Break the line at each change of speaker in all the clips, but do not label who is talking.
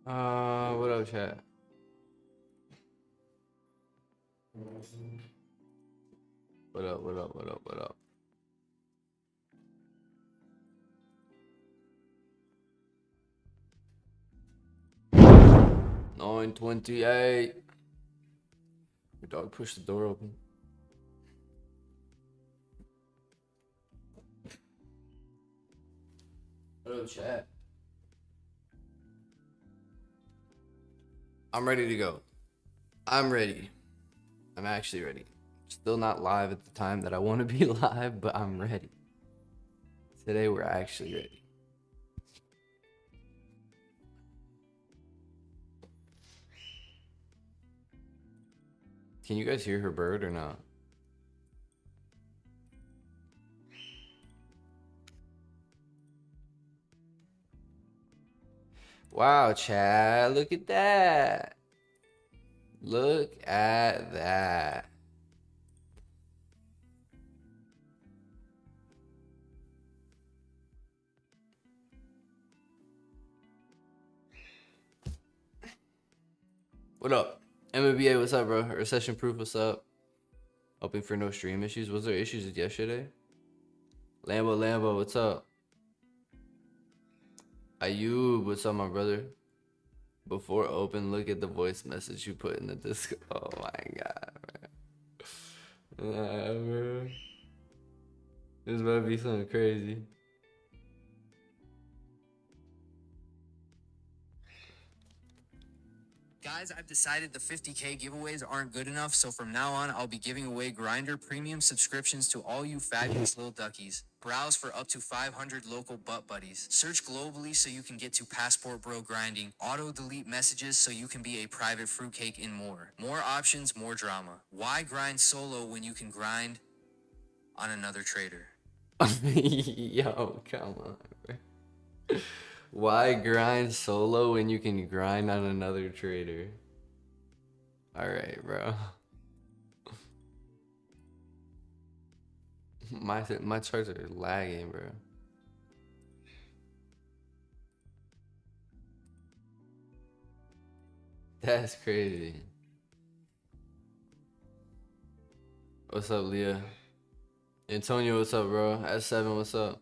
What up, chat? What up, what up, what up, what up? $9.28. Your dog pushed the door open. What up, chat? I'm ready to go. I'm ready. I'm actually ready. Still not live at the time that I want to be live, but I'm ready. Today we're actually ready. Can you guys hear her bird or not? Wow, Chad, look at that. Look at that. What up? MBA, what's up, bro? Recession proof, what's up? Hoping for no stream issues. Was there issues yesterday? Lambo, what's up? Ayub, what's up, my brother? Before open, look at the voice message you put in the Discord. Oh my god, bro. Nah, bro. This might be something crazy.
Guys, I've decided the 50K giveaways aren't good enough, so from now on, I'll be giving away Grindr premium subscriptions to all you fabulous little duckies. Browse for up to 500 local butt buddies. Search globally so you can get to Passport Bro grinding, auto-delete messages so you can be a private fruitcake, and more. More options, more drama. Why grind solo when you can grind on another trader?
Yo, come on, bro. Why grind solo when you can grind on another trader? Alright, bro. My charts are lagging, bro. That's crazy. What's up, Leah? Antonio, what's up, bro? S7, what's up?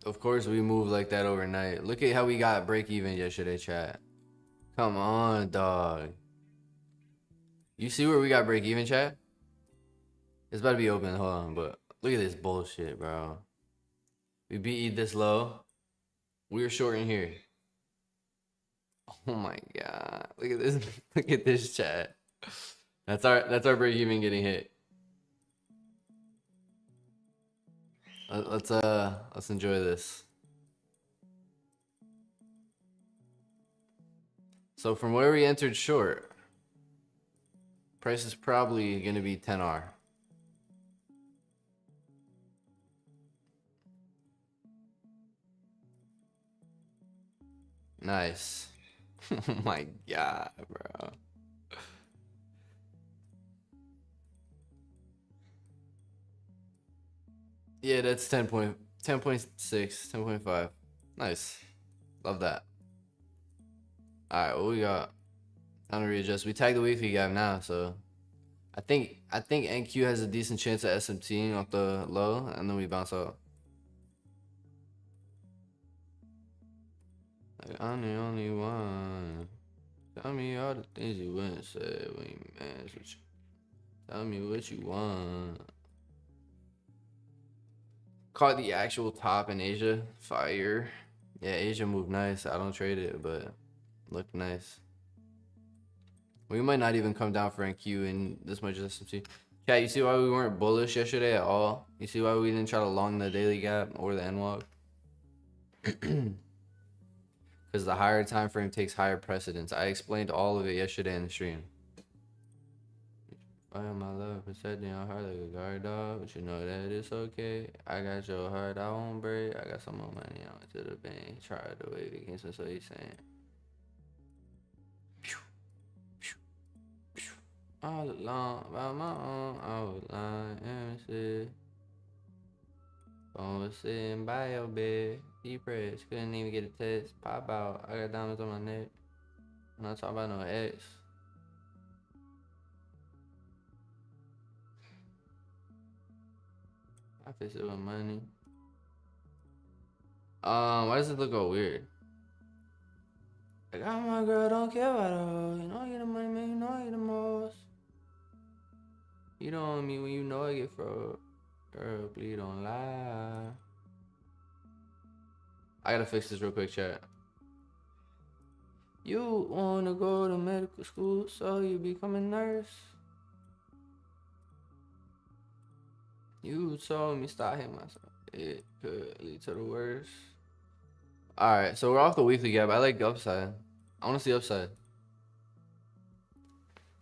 Of course we move like that overnight. Look at how we got break even yesterday, chat. Come on, dog. You see where we got break even, chat? It's about to be open, hold on, but look at this bullshit, bro. We beat this low. We were short in here. Oh my god. Look at this. Look at this, chat. That's our break even getting hit. Let's enjoy this. So from where we entered short, price is probably gonna be 10R. Nice. Oh my god, bro. Yeah, that's 10.6, 10.5. Nice. Love that. Alright, what we got? Time to readjust. We tagged the weekly gap now, so I think NQ has a decent chance at SMTing off the low, and then we bounce out. Like, I'm the only one. Tell me all the things you wouldn't say when you mess with you. Tell me what you want. Caught the actual top in Asia. Fire. Yeah, Asia moved nice. I don't trade it, but looked nice. We might not even come down for NQ in this much SMT. Yeah, you see why we weren't bullish yesterday at all? You see why we didn't try to long the daily gap or the NWAG? Because the higher time frame takes higher precedence. I explained all of it yesterday in the stream. I am my love, protecting your heart like a guard dog, but you know that it's okay. I got your heart, I won't break. I got some more money, I went to the bank. Tried to wave against us, so he's saying. All along, about my own, I was lying, and shit. Phone was sitting by your bed. Depressed. Couldn't even get a text. Pop out. I got diamonds on my neck. I'm not talking about no ex. I fix it with money. Why does it look all weird? I got my girl, don't care about her. You know I get the money, man. You know I get the most. You don't own me when you know I get fraud. Girl, please don't lie. I gotta fix this real quick, chat. You wanna go to medical school so you become a nurse? You told me stop hitting myself. It could lead to the worst. Alright, so we're off the weekly gap. I like the upside. I wanna see upside.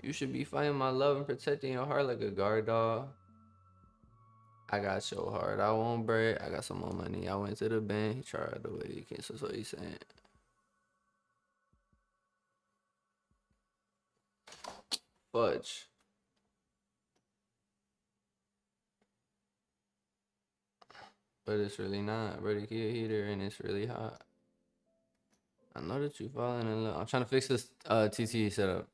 You should be fighting my love and protecting your heart like a guard dog. I got your heart, I won't break. I got some more money. I went to the bank. He tried the way he can't, so he's saying. Fudge. But it's really not. Brody, key a heater and it's really hot. I know that you falling in love. I'm trying to fix this TT setup.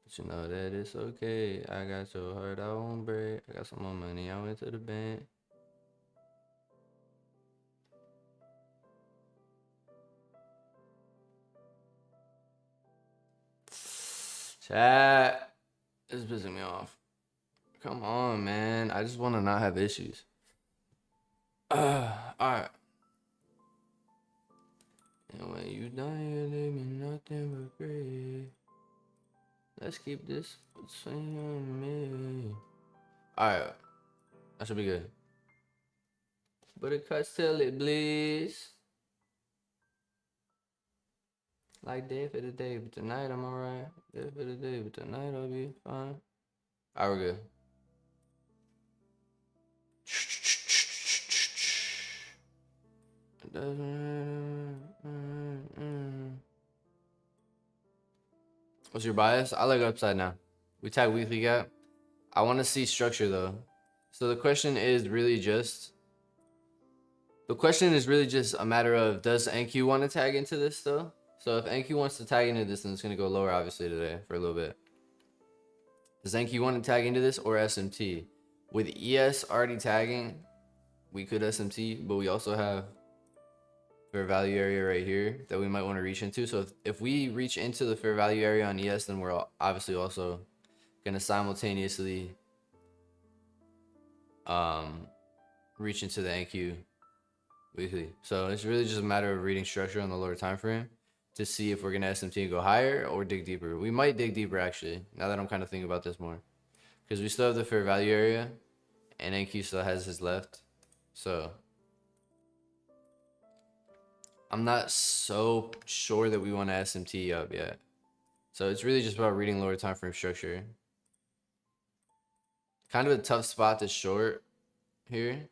But you know that it's okay. I got your heart, I won't break. I got some more money. I went to the bank. Chat. This is pissing me off. Come on, man. I just want to not have issues. Alright. And when you done, you leave me nothing but great. Let's keep this between you and me. Alright. That should be good. But it cuts till it bleeds. Like day for the day, but tonight I'm alright. Day for the day, but tonight I'll be fine. Alright, we're good. What's your bias? I like upside now. We tag weekly gap. I want to see structure though. So the question is really just a matter of, does NQ want to tag into this though? So if NQ wants to tag into this, then it's going to go lower obviously today for a little bit. Does NQ want to tag into this or SMT? With ES already tagging, we could SMT, but we also have fair value area right here that we might want to reach into. So if we reach into the fair value area on ES, then we're obviously also going to simultaneously reach into the NQ weekly. So it's really just a matter of reading structure on the lower time frame to see if we're going to SMT and go higher or dig deeper. We might dig deeper actually, now that I'm kind of thinking about this more, because we still have the fair value area and NQ still has his left. So I'm not so sure that we want to SMT up yet. So it's really just about reading lower time frame structure. Kind of a tough spot to short here,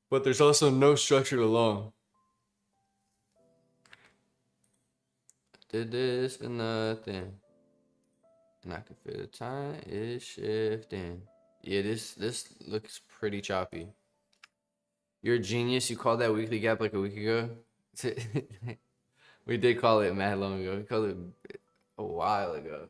but there's also no structure to long. Did this for nothing, and I can feel the time is shifting. Yeah, this looks pretty choppy. You're a genius. You called that weekly gap like a week ago. We did call it mad long ago. We called it a while ago.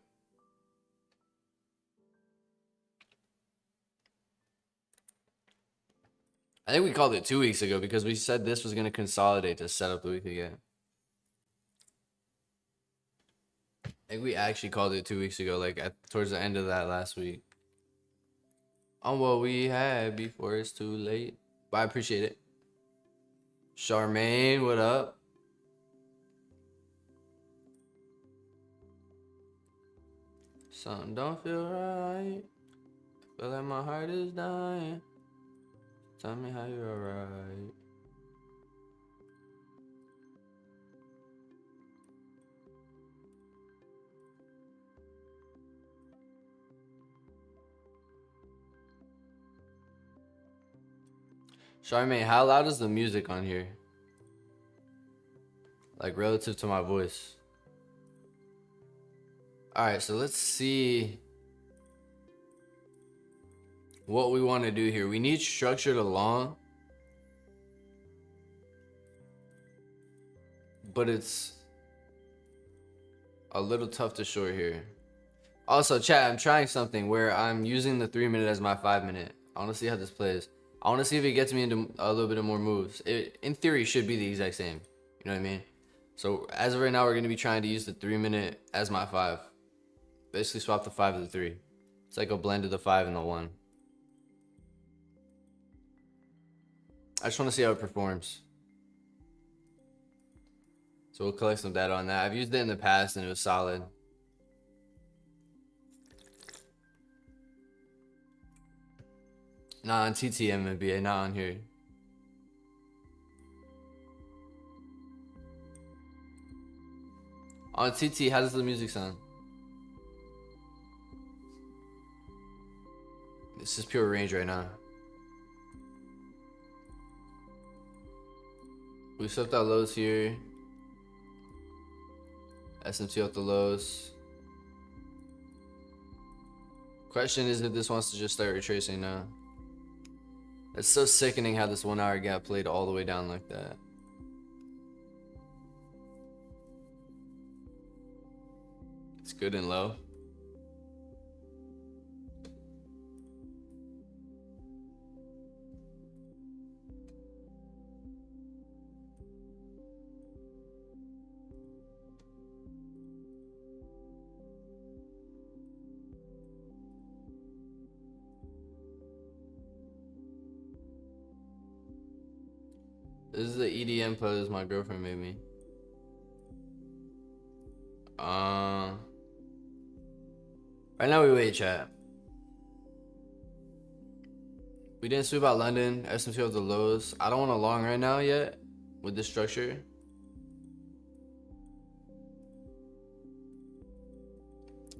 I think we called it 2 weeks ago because we said this was going to consolidate to set up the weekly gap. I think we actually called it 2 weeks ago, like towards the end of that last week. On what we had before it's too late. But I appreciate it. Charmaine, what up? Something don't feel right. Feel like my heart is dying. Tell me how you're alright. Charmaine, how loud is the music on here? Like relative to my voice. Alright, so let's see what we want to do here. We need structure to long, but it's a little tough to short here. Also, chat, I'm trying something where I'm using the 3 minute as my 5 minute. I want to see how this plays. I want to see if it gets me into a little bit of more moves. It, in theory, should be the exact same. You know what I mean? So as of right now, we're going to be trying to use the 3 minute as my 5. Basically swap the 5 to the 3. It's like a blend of the 5 and the 1. I just want to see how it performs. So we'll collect some data on that. I've used it in the past and it was solid. Not on TTM NBA, not on here. On TT, how does the music sound? This is pure range right now. We swept out lows here. SMT off the lows. Question is if this wants to just start retracing now. It's so sickening how this 1 hour gap played all the way down like that. It's good and low. This is the EDM pose my girlfriend made me. Right now we wait, chat. We didn't sweep out London. S&P of the lows. I don't want to long right now yet with this structure.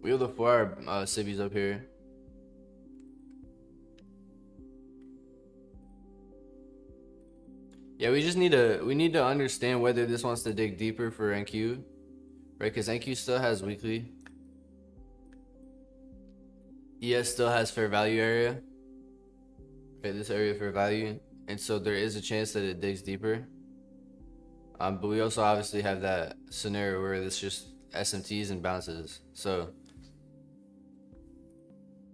We have the 4 hour civvies up here. Yeah, we just need to understand whether this wants to dig deeper for NQ, right? Because NQ still has weekly. ES still has fair value area. Right, this area fair value, and so there is a chance that it digs deeper. But we also obviously have that scenario where it's just SMTs and bounces. So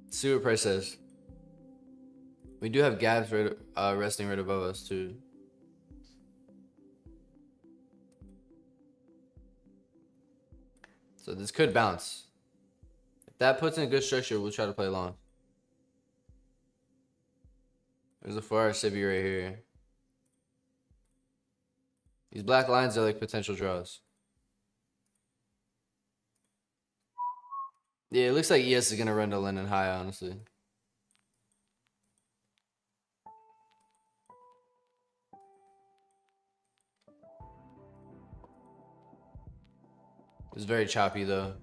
let's see what price says. We do have gaps right, resting right above us too. So this could bounce. If that puts in a good structure, we'll try to play long. There's a 4 hour civvy right here. These black lines are like potential draws. Yeah, it looks like ES is gonna run to London high, honestly. It's very choppy though.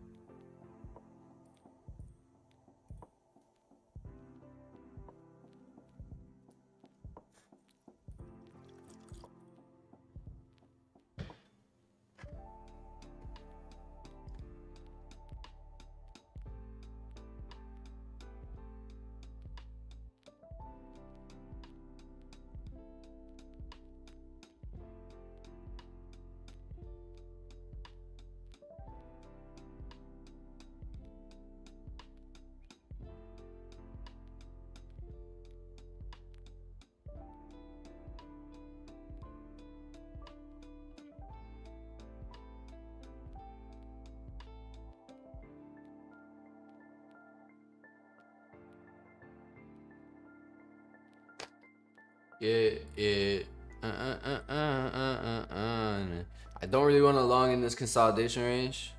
Yeah. I don't really want to long in this consolidation range.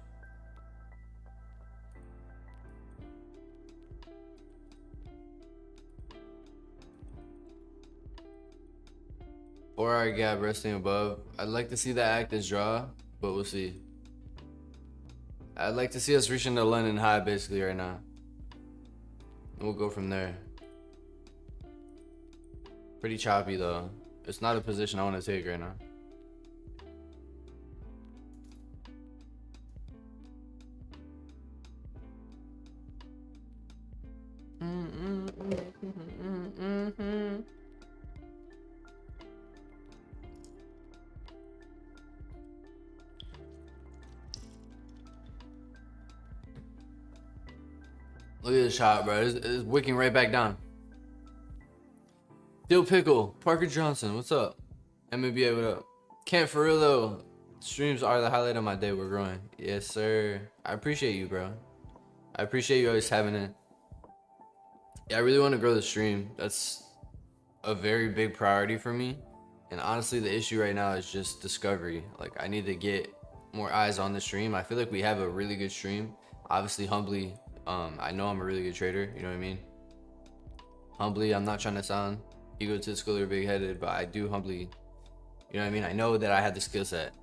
Or our gap resting above. I'd like to see that act as draw, but we'll see. I'd like to see us reaching the London high basically right now. And we'll go from there. Pretty choppy though. It's not a position I want to take right now. Look at this shot, bro. It's wicking right back down. Dill Pickle, Parker Johnson, what's up? MBA, what up? Can't for real though. Streams are the highlight of my day. We're growing. Yes, sir. I appreciate you, bro. I appreciate you always having it. Yeah, I really want to grow the stream. That's a very big priority for me. And honestly, the issue right now is just discovery. Like, I need to get more eyes on the stream. I feel like we have a really good stream. Obviously, humbly, I know I'm a really good trader. You know what I mean? Humbly, I'm not trying to sound egotistical or big-headed, but I do humbly, you know what I mean? I know that I have the skill set.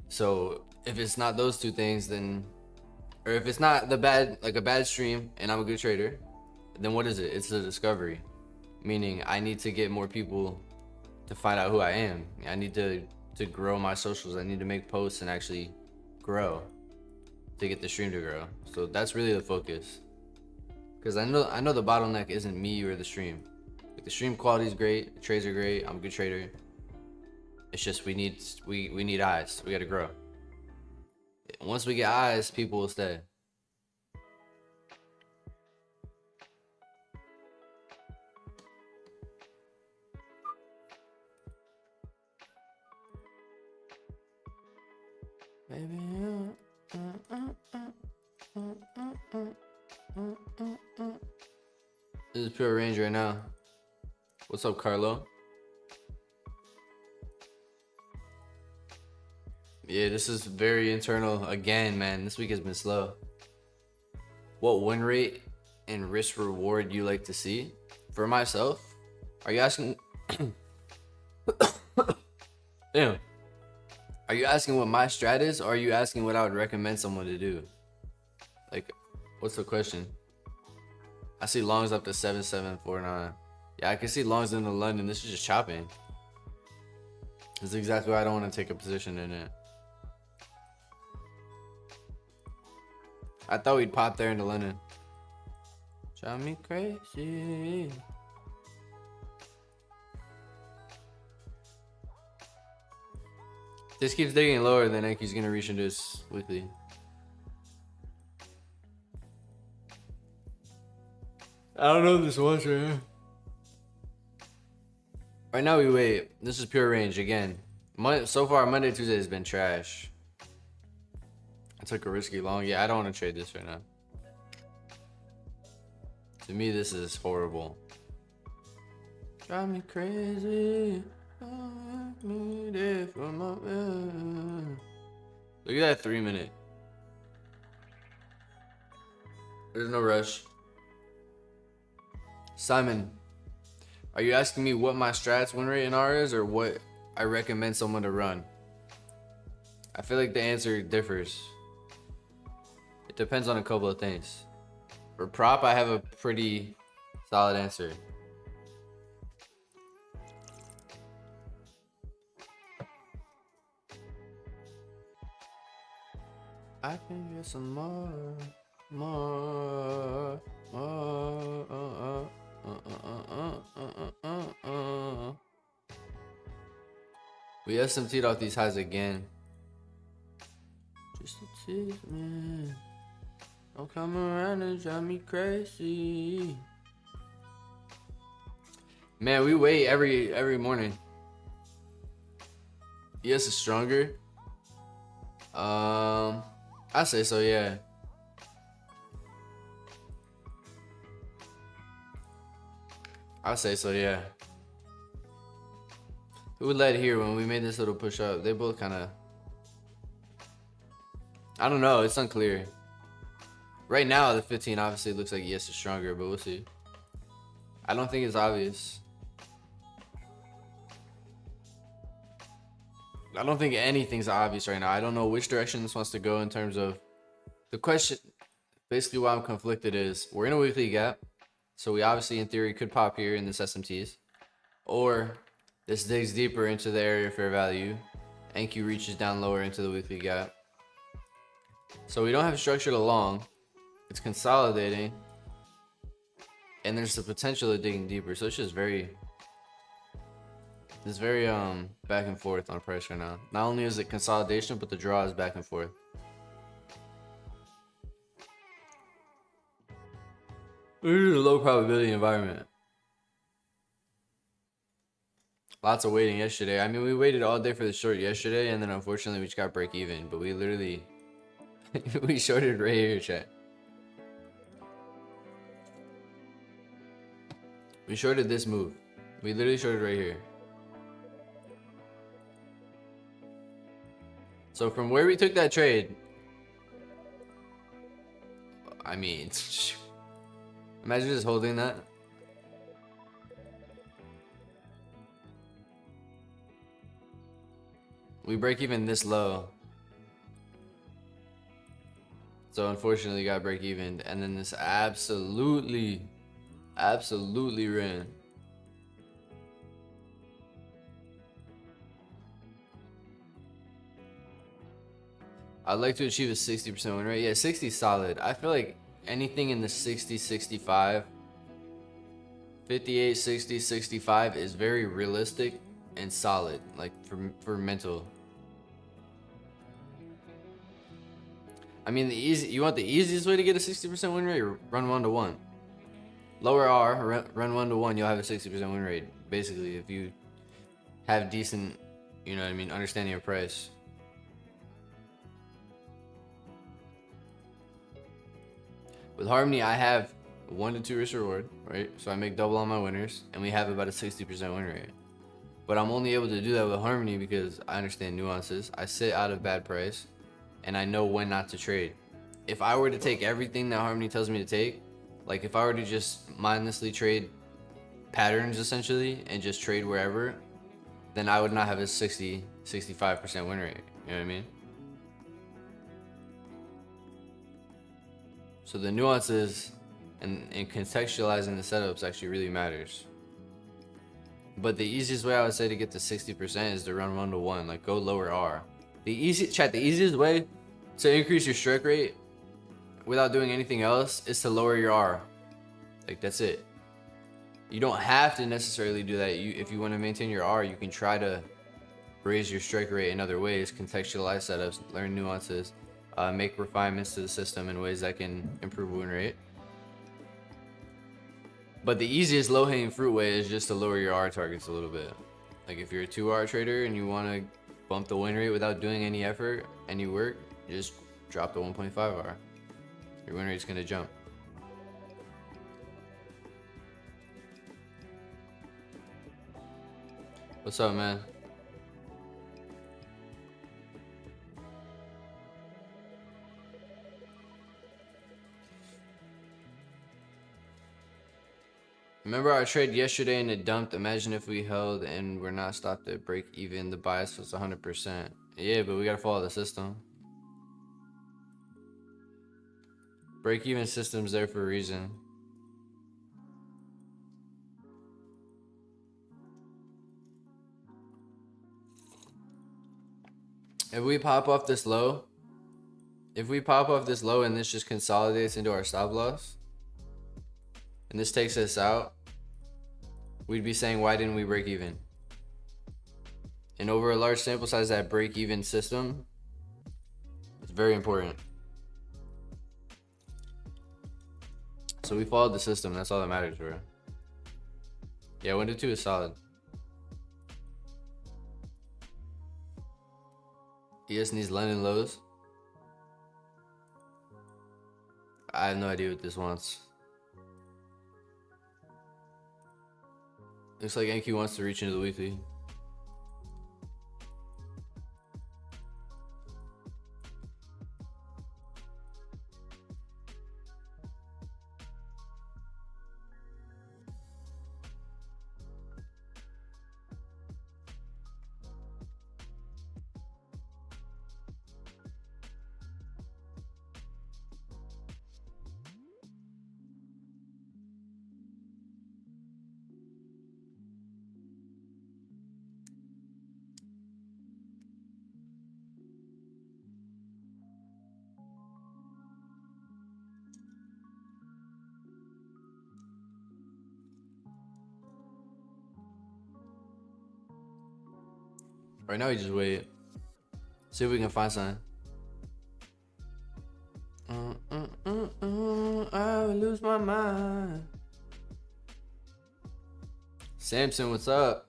So if it's not those two things, then, or if it's not a bad stream and I'm a good trader, then what is it? It's the discovery. Meaning I need to get more people to find out who I am. I need to grow my socials. I need to make posts and actually grow to get the stream to grow. So that's really the focus. Because I know the bottleneck isn't me or the stream. Like, the stream quality is great, the trades are great, I'm a good trader. It's just we need eyes. We gotta grow. Once we get eyes, people will stay. Baby, this is pure range right now. What's up, Carlo? Yeah, this is very internal again, man. This week has been slow. What win rate and risk reward you like to see? For myself, are you asking? Damn. Are you asking what my strat is, or are you asking what I would recommend someone to do? Like, what's the question? I see longs up to 7749. Yeah, I can see longs into London. This is just chopping. This is exactly why I don't want to take a position in it. I thought we'd pop there into London. Drive me crazy. This keeps digging lower, then Enki's gonna reach into his weekly. I don't know this was right here. Right now we wait. This is pure range again. So far Monday, Tuesday has been trash. I took a risky long. Yeah, I don't want to trade this right now. To me, this is horrible. Drive me crazy. Look at that 3 minute. There's no rush. Simon, are you asking me what my strats win rate in R is, or what I recommend someone to run? I feel like the answer differs. It depends on a couple of things. For prop, I have a pretty solid answer. I can get some more. We SMT'd off these highs again. Just to tease me. Don't come around and drive me crazy. Man, we wait every morning. Yes, it's stronger. I say so, yeah. I say so, yeah. Who led here when we made this little push up? They both kind of, I don't know, it's unclear. Right now, the 15 obviously looks like yes is stronger, but we'll see. I don't think it's obvious. I don't think anything's obvious right now. I don't know which direction this wants to go in terms of the question. Basically, why I'm conflicted is we're in a weekly gap. So we obviously, in theory, could pop here in this SMTs. Or this digs deeper into the area of fair value. NQ reaches down lower into the weekly gap. So we don't have structured along. It's consolidating. And there's the potential of digging deeper. So it's just very... It's very back and forth on price right now. Not only is it consolidation, but the draw is back and forth. This is a low probability environment. Lots of waiting yesterday. I mean, we waited all day for the short yesterday, and then unfortunately we just got break even. But we literally we shorted right here, chat. We shorted this move. We literally shorted right here. So from where we took that trade, I mean, imagine just holding that. We break even this low. So unfortunately got break even, and then this absolutely ran. I'd like to achieve a 60% win rate. Yeah, 60 is solid. I feel like anything in the 60, 65, 58, 60, 65 is very realistic and solid, like for mental. I mean, you want the easiest way to get a 60% win rate? Run 1-to-1. Lower R, run 1-to-1, you'll have a 60% win rate. Basically, if you have decent, you know what I mean, understanding of price. With Harmony, I have 1-to-2 risk reward, right? So I make double on my winners, and we have about a 60% win rate. But I'm only able to do that with Harmony because I understand nuances. I sit out of bad price, and I know when not to trade. If I were to take everything that Harmony tells me to take, like if I were to just mindlessly trade patterns essentially and just trade wherever, then I would not have a 60, 65% win rate. You know what I mean? So the nuances and contextualizing the setups actually really matters. But the easiest way I would say to get to 60% is to run 1-to-1, like go lower R. The easiest way to increase your strike rate without doing anything else is to lower your R. Like that's it. You don't have to necessarily do that. If you want to maintain your R, you can try to raise your strike rate in other ways, contextualize setups, learn nuances, make refinements to the system in ways that can improve win rate. But the easiest low-hanging fruit way is just to lower your R targets a little bit. Like if you're a 2R trader and you want to bump the win rate without doing any effort, any work, just drop the 1.5R. Your win rate's gonna jump. What's up, man? Remember our trade yesterday and it dumped? Imagine if we held and we're not stopped at break even. The bias was 100%. Yeah, but we gotta follow the system. Break even system's there for a reason. If we pop off this low, and this just consolidates into our stop loss, and this takes us out, we'd be saying, why didn't we break even? And over a large sample size, that break even system is very important. So we followed the system. That's all that matters, bro. Yeah, 1-to-2 is solid. ES needs London lows. I have no idea what this wants. Looks like NQ wants to reach into the weekly. Right now, we just wait. See if we can find something. I will lose my my mind. Samson, what's up?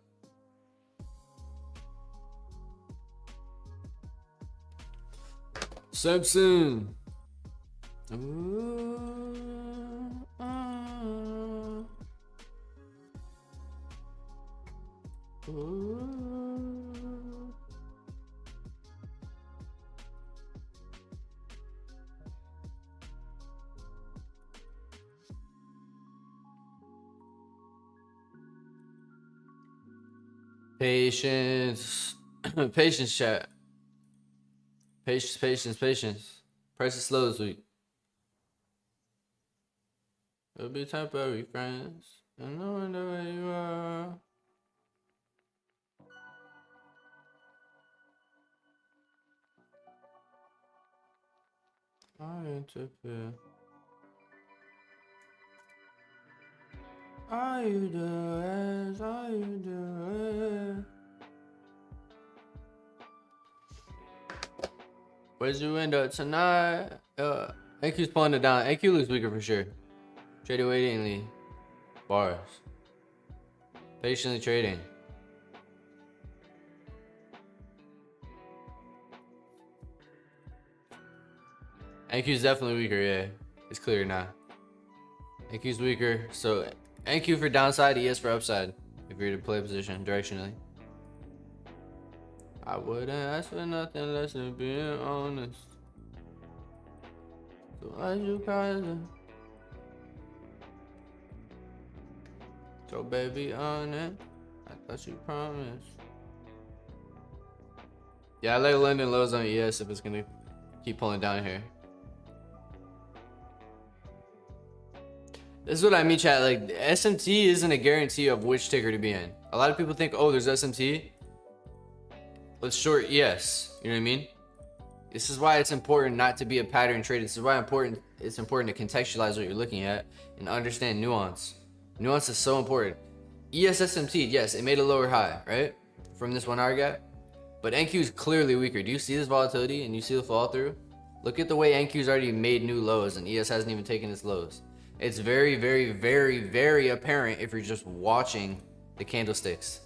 Samson. Ooh, ooh. Patience. Patience, chat. Patience, patience, patience. Price is slow this week. It'll be temporary, friends. I know where you are. I interfere. Are you doing? Are you doing? Where's your window tonight? AQ's pulling it down. AQ looks weaker for sure. Trading waitingly. Bars. Patiently trading. NQ's definitely weaker, yeah. It's clear now. NQ's weaker, so NQ for downside, ES for upside. If you're to play position directionally. I wouldn't ask for nothing less than being honest. So as you kinda. So baby on it. I thought you promised. Yeah, I like London lows on ES if it's gonna keep pulling down here. This is what I mean, chat. Like, SMT isn't a guarantee of which ticker to be in. A lot of people think, oh, there's SMT. Let's short ES. You know what I mean? This is why it's important not to be a pattern trader. This is why it's important to contextualize what you're looking at and understand nuance. Nuance is so important. ES SMT, yes, it made a lower high, right? From this 1 hour gap. But NQ is clearly weaker. Do you see this volatility and you see the fall through? Look at the way NQ's already made new lows and ES hasn't even taken its lows. It's very, very, very, very apparent if you're just watching the candlesticks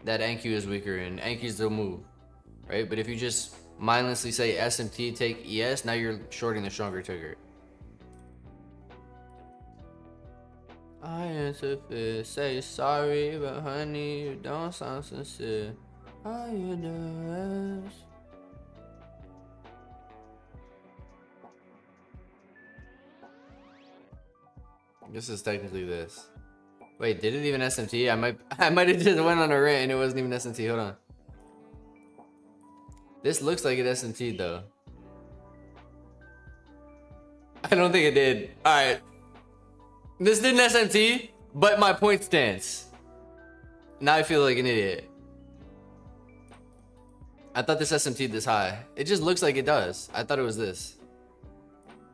that NQ is weaker and NQ's the move, right? But if you just mindlessly say SMT take ES, now you're shorting the stronger ticker. I interfere, say sorry, but honey, you don't sound sincere. Are you the rest? This is technically this. Wait, did it even SMT? I might have just went on a rant and it wasn't even SMT. Hold on. This looks like it SMT though. I don't think it did. All right. This didn't SMT, but my point stands. Now I feel like an idiot. I thought this SMT'd this high. It just looks like it does. I thought it was this.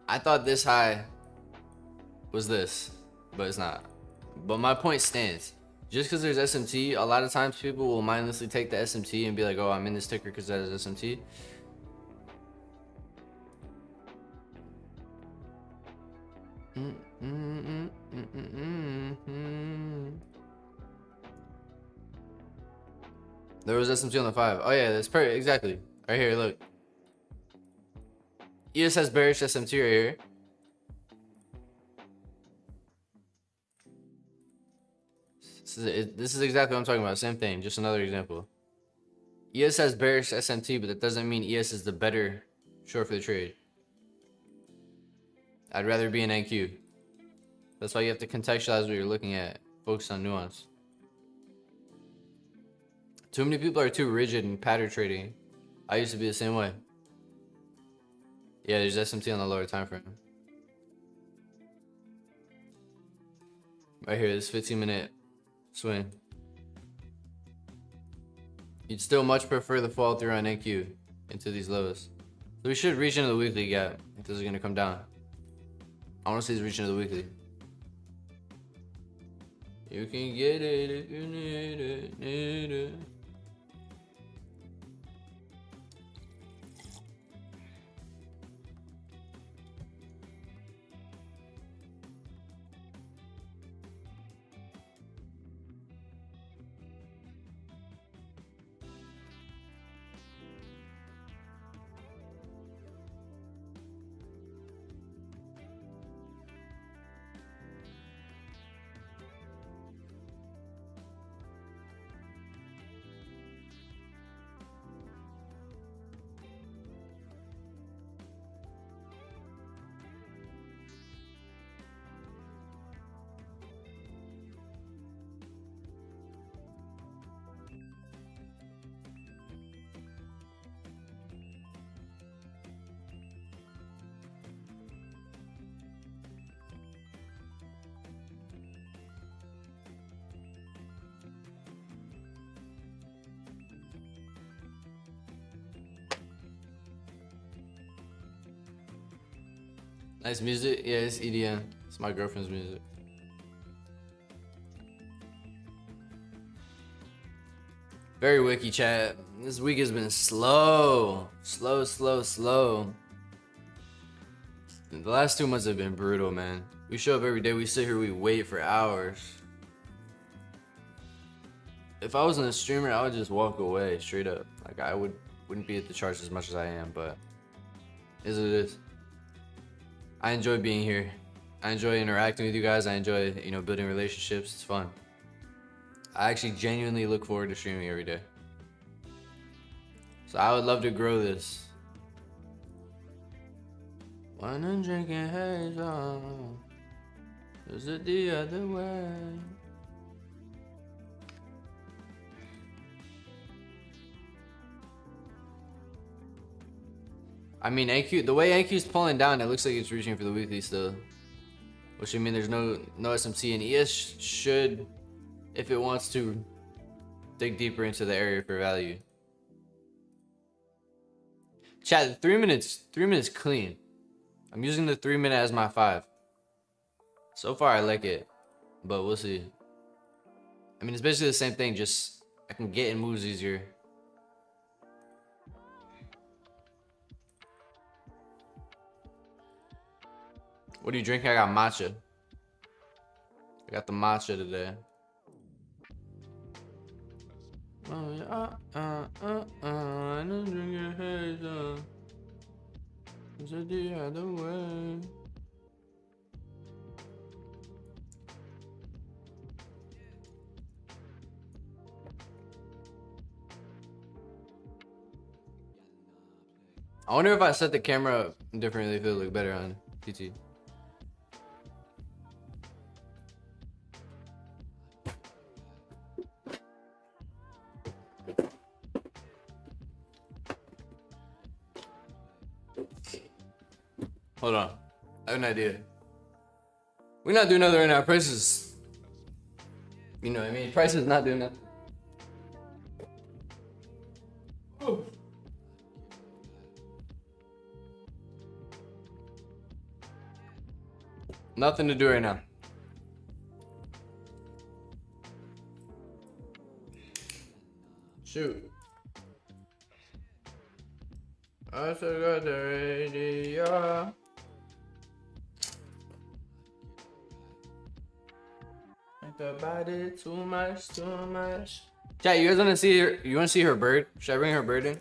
I thought this high was this, but it's not. But my point stands. Just because there's SMT, a lot of times people will mindlessly take the SMT and be like, oh, I'm in this ticker because that is SMT. There was SMT on the 5. Oh yeah, that's perfect. Exactly. Right here, look. ES has bearish SMT right here. This is exactly what I'm talking about. Same thing, just another example. ES has bearish SMT, but that doesn't mean ES is the better short for the trade. I'd rather be an NQ. That's why you have to contextualize what you're looking at. Focus on nuance. Too many people are too rigid in pattern trading. I used to be the same way. Yeah, there's SMT on the lower time frame. Right here, this 15-minute swing. You'd still much prefer the fall through on NQ into these lows. So we should reach into the weekly gap if this is gonna come down. I want to see this reach into the weekly. You can get it if you need it, need it. Nice music. Yeah, it's EDM. It's my girlfriend's music. Very wiki, chat. This week has been slow. Slow. The last 2 months have been brutal, man. We show up every day, we sit here, we wait for hours. If I wasn't a streamer, I would just walk away straight up. Like I wouldn't be at the charts as much as I am, but it is what it is. I enjoy being here. I enjoy interacting with you guys. I enjoy, building relationships. It's fun. I actually genuinely look forward to streaming every day. So I would love to grow this. Wine and drinking hazel. Is it the other way? I mean, AQ, the way AQ's pulling down, it looks like it's reaching for the weekly still. Which I mean, there's no SMT, and ES should, if it wants to, dig deeper into the area for value. Chat, 3 minutes clean. I'm using the 3 minute as my 5. So far, I like it, but we'll see. I mean, it's basically the same thing, just I can get in moves easier. What are you drinking? I got matcha. I got the matcha today. Oh yeah, I don't drink your hazel. Is it the other way? I wonder if I set the camera up differently, if it'll look better on TT. Hold on, I have an idea. We're not doing nothing right now. Prices, you know what I mean? Prices not doing nothing. Ooh. Nothing to do right now. Shoot. I forgot the radio. Think about it too much. Chat, you guys wanna see her? You wanna see her bird? Should I bring her bird in?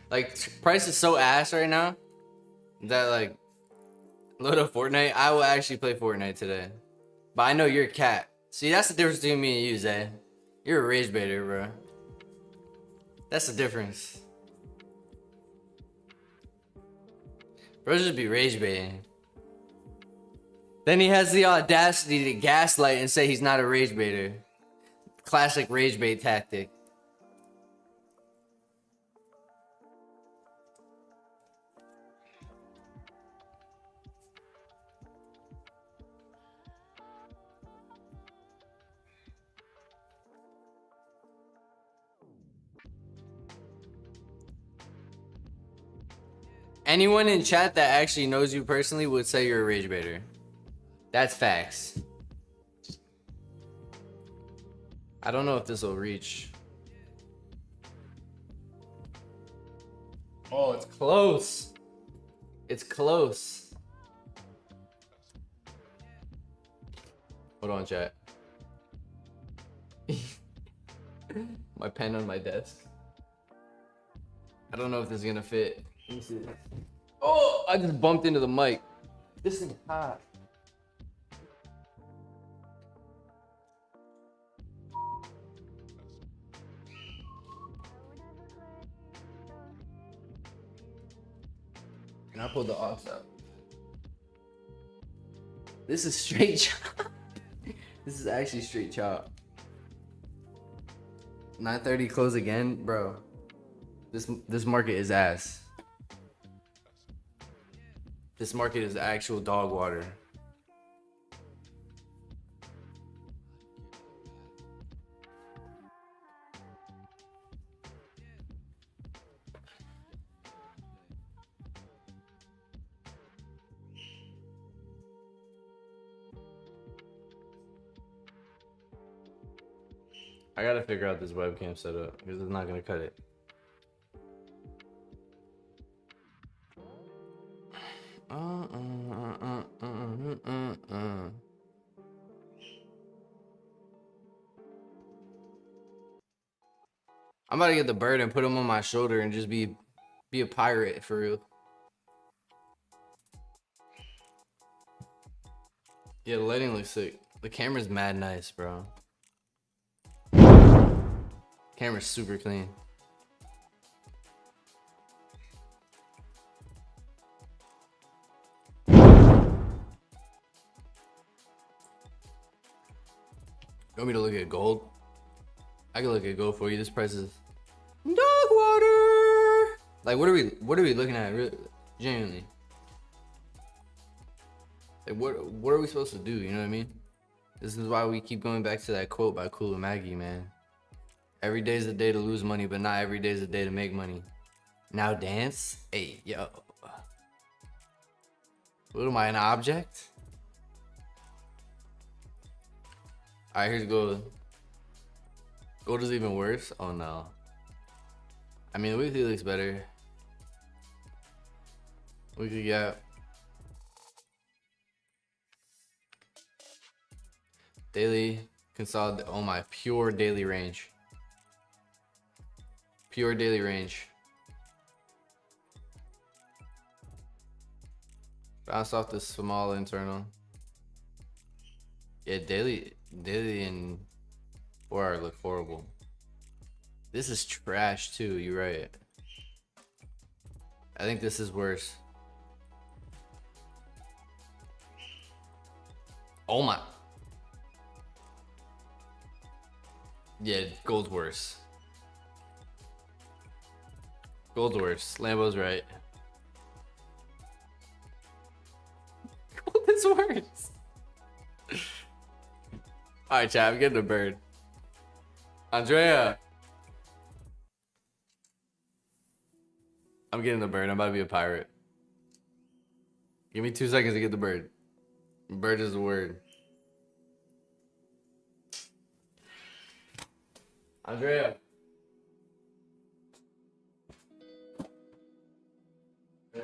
Like, price is so ass right now that like, load up Fortnite. I will actually play Fortnite today. But I know you're a cat. See, that's the difference between me and you, Zay. You're a rage baiter, bro. That's the difference. Bro just be rage baiting. Then he has the audacity to gaslight and say he's not a rage baiter. Classic rage bait tactic. Anyone in chat that actually knows you personally would say you're a rage baiter. That's facts. I don't know if this will reach. Oh, it's close. It's close. Hold on, chat. My pen on my desk. I don't know if this is gonna fit. Let me see. Oh, I just bumped into the mic. This thing's hot. And I pulled the aux out. This is straight chop. This is actually straight chop. 9:30 close again, bro. This market is ass. This market is actual dog water. I gotta figure out this webcam setup because it's not gonna cut it. I'm about to get the bird and put him on my shoulder and just be a pirate for real. Yeah, the lighting looks sick. The camera's mad nice, bro. Camera's super clean. You want me to look at gold? I can look at gold for you. This price is dog water. Like, what are we looking at? Really, genuinely. Like, what are we supposed to do? You know what I mean? This is why we keep going back to that quote by Cool and Maggie, man. Every day is a day to lose money, but not every day is a day to make money. Now dance? Hey, yo. What am I, an object? Alright, here's gold. Gold is even worse? Oh no. I mean, the weekly looks better. Weekly gap. Daily consolidate. Oh my, pure daily range. Pure daily range. Bounce off the small internal. Yeah, daily and 4 look horrible. This is trash too, you're right. I think this is worse. Oh my. Yeah, gold's worse. Gold's worse. Lambo's right. Gold is worse. Alright, chat, I'm getting a bird. Andrea. I'm getting the bird. I'm about to be a pirate. Give me 2 seconds to get the bird. Bird is the word. Andrea. Yeah.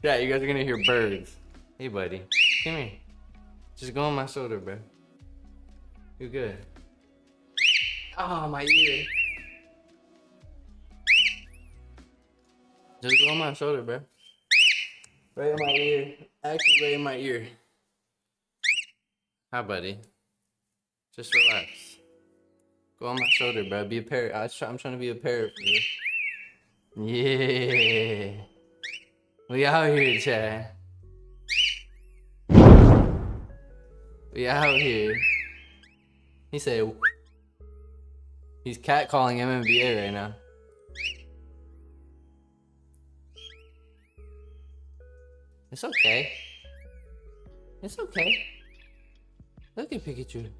Yeah, you guys are gonna hear birds. Hey, buddy. Come here. Just go on my shoulder, bro. You good? Oh, my ear. Just go on my shoulder, bro. Right in my ear. Actually, right in my ear. Hi, buddy. Just relax. Go on my shoulder, bro. Be a parrot. I'm trying to be a parrot for you. Yeah. We out here, Chad. We out here. He said he's catcalling MMVA right now. It's okay. It's okay. Look at Pikachu.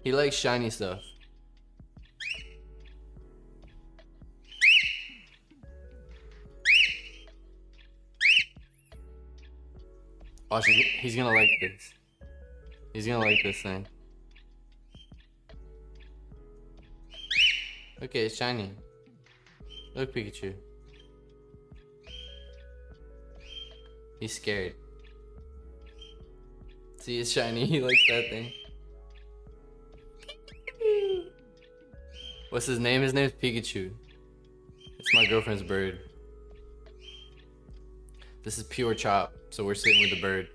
He likes shiny stuff. Oh, he's gonna like this. He's gonna like this thing. Okay, it's shiny. Look, Pikachu. He's scared. See, it's shiny. He likes that thing. What's his name? His name's Pikachu. It's my girlfriend's bird. This is pure chop, so we're sitting with the bird.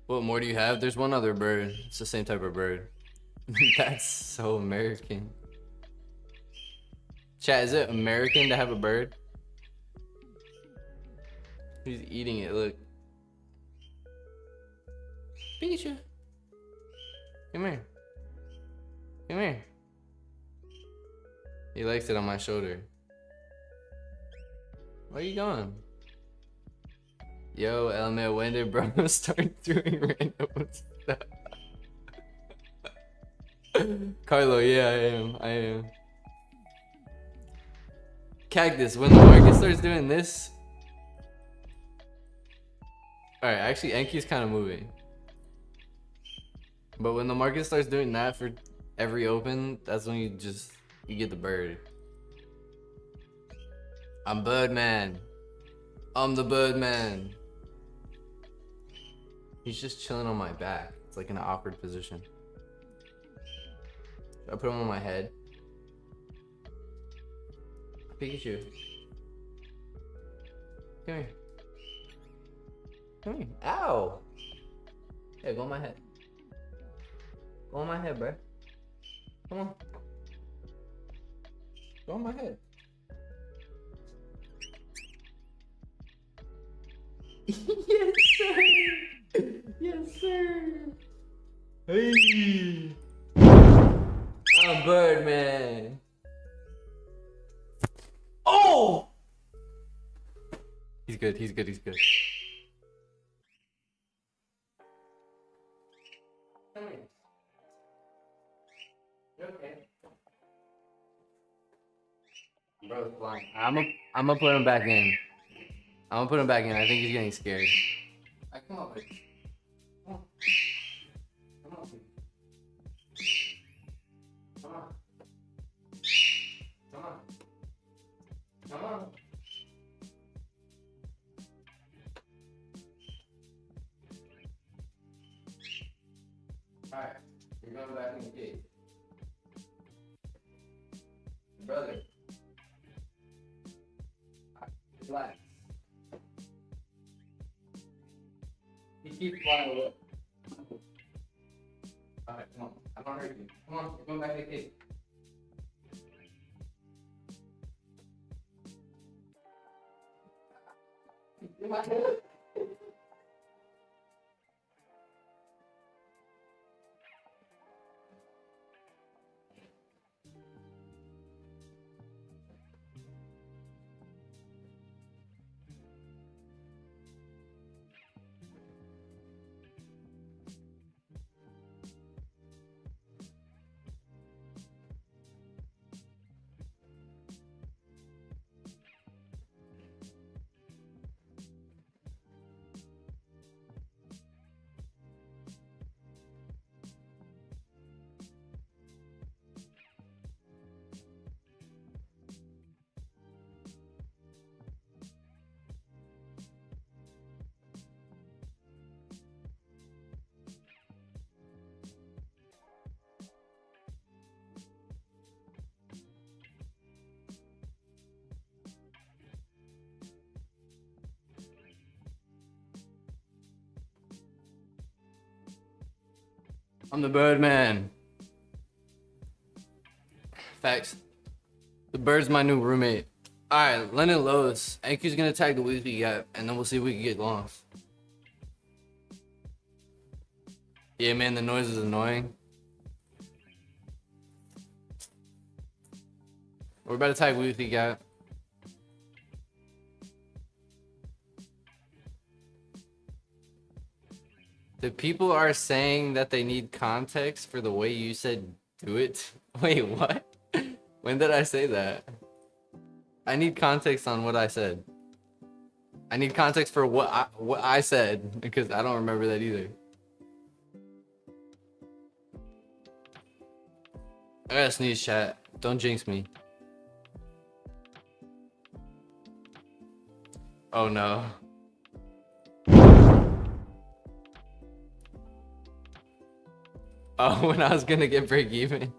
What more do you have? There's one other bird. It's the same type of bird. That's so American. Chat, is it American to have a bird? He's eating it, look. Pikachu. Come here. Come here. He likes it on my shoulder. Where are you going? Yo, LML, when did bro start doing random stuff? Carlo, yeah, I am. Cactus, when the market starts doing this. Alright, actually, Enki's kind of moving. But when the market starts doing that for every open, that's when you get the bird. I'm Birdman. I'm the Birdman. He's just chilling on my back. It's like in an awkward position. Should I put him on my head? Pikachu. Come here. Come here. Ow! Yeah, go on my head. Go on my head, bro. Come on. Go on my head. Yes, sir. Yes, sir. Hey. I'm Birdman. Oh! He's good. He's good. He's good. Come here. You okay? Bro's flying. I'm gonna put him back in. I'm gonna put him back in. I think he's getting scared. Right, come on, buddy. Come on. Come on. Come on. Come on. Come on. Alright, you're going back in the cage. Brother. Relax. He keeps flying away. Alright, come on. I don't hurt you. Come on, you're going back to the cage. I'm the Birdman. Facts. The bird's my new roommate. Alright, Lennon Lowe's. Enki's gonna tag the weekly gap, and then we'll see if we can get longs. Yeah, man, the noise is annoying. We're about to tag weekly gap. The people are saying that they need context for the way you said do it. Wait, what? When did I say that? I need context on what I said. I need context for what I said, because I don't remember that either. I gotta sneeze, chat. Don't jinx me. Oh no. Oh, when I was gonna get break even.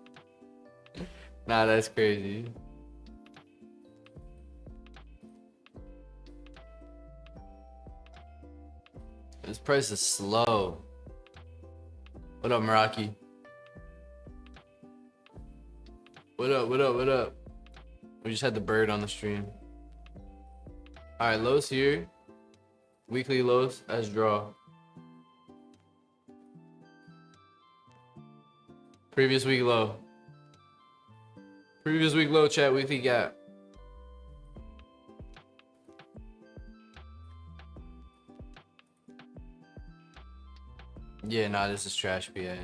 Nah, that's crazy. This price is slow. What up, Meraki? What up, what up, what up? We just had the bird on the stream. Alright, lows here. Weekly lows as draw. Previous week low. Previous week low, chat. Weekly gap. Yeah, nah, this is trash, PA.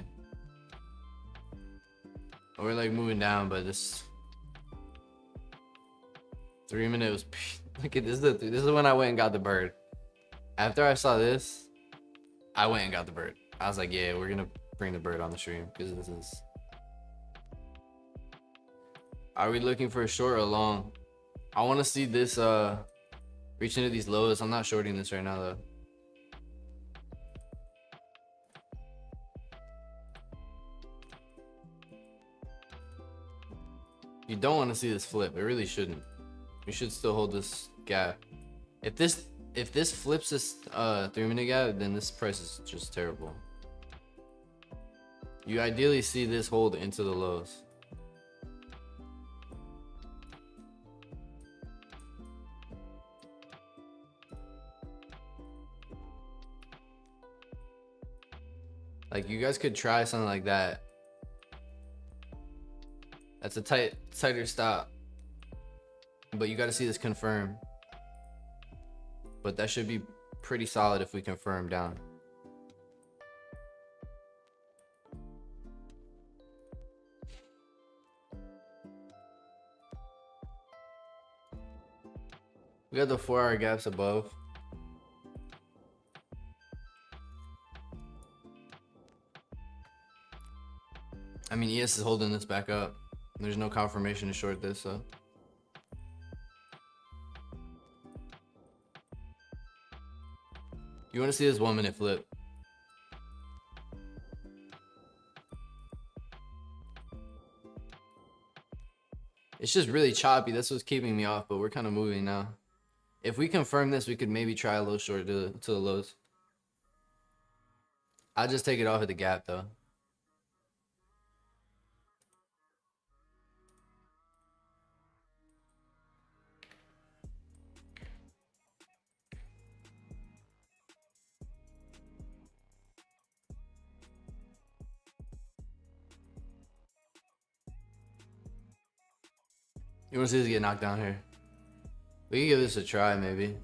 We're like moving down, but this 3 minute was. Look at this. This is when I went and got the bird. After I saw this, I went and got the bird. I was like, yeah, we're gonna bring the bird on the stream because this is. Are we looking for a short or long? I want to see this reach into these lows. I'm not shorting this right now though. You don't want to see this flip. It really shouldn't. We should still hold this gap. If this flips this 3 minute gap, then this price is just terrible. You ideally see this hold into the lows. Like, you guys could try something like that. That's a tighter stop. But you got to see this confirm. But that should be pretty solid if we confirm down. We got the 4 hour gaps above. I mean, ES is holding this back up. There's no confirmation to short this, so. You want to see this 1 minute flip. It's just really choppy. That's what's keeping me off, but we're kind of moving now. If we confirm this, we could maybe try a little short to the lows. I'll just take it off at the gap, though. You want to see this get knocked down here? We can give this a try, maybe.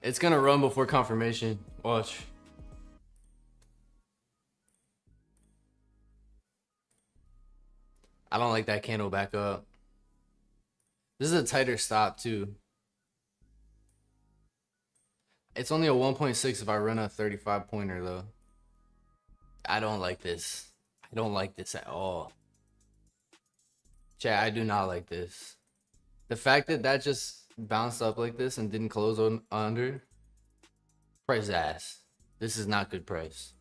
It's gonna run before confirmation. Watch. I don't like that candle back up. This is a tighter stop too. It's only a 1.6 if I run a 35 pointer though. I don't like this. I don't like this at all. Chat, I do not like this. The fact that that just bounced up like this and didn't close on under. Price ass. This is not good price.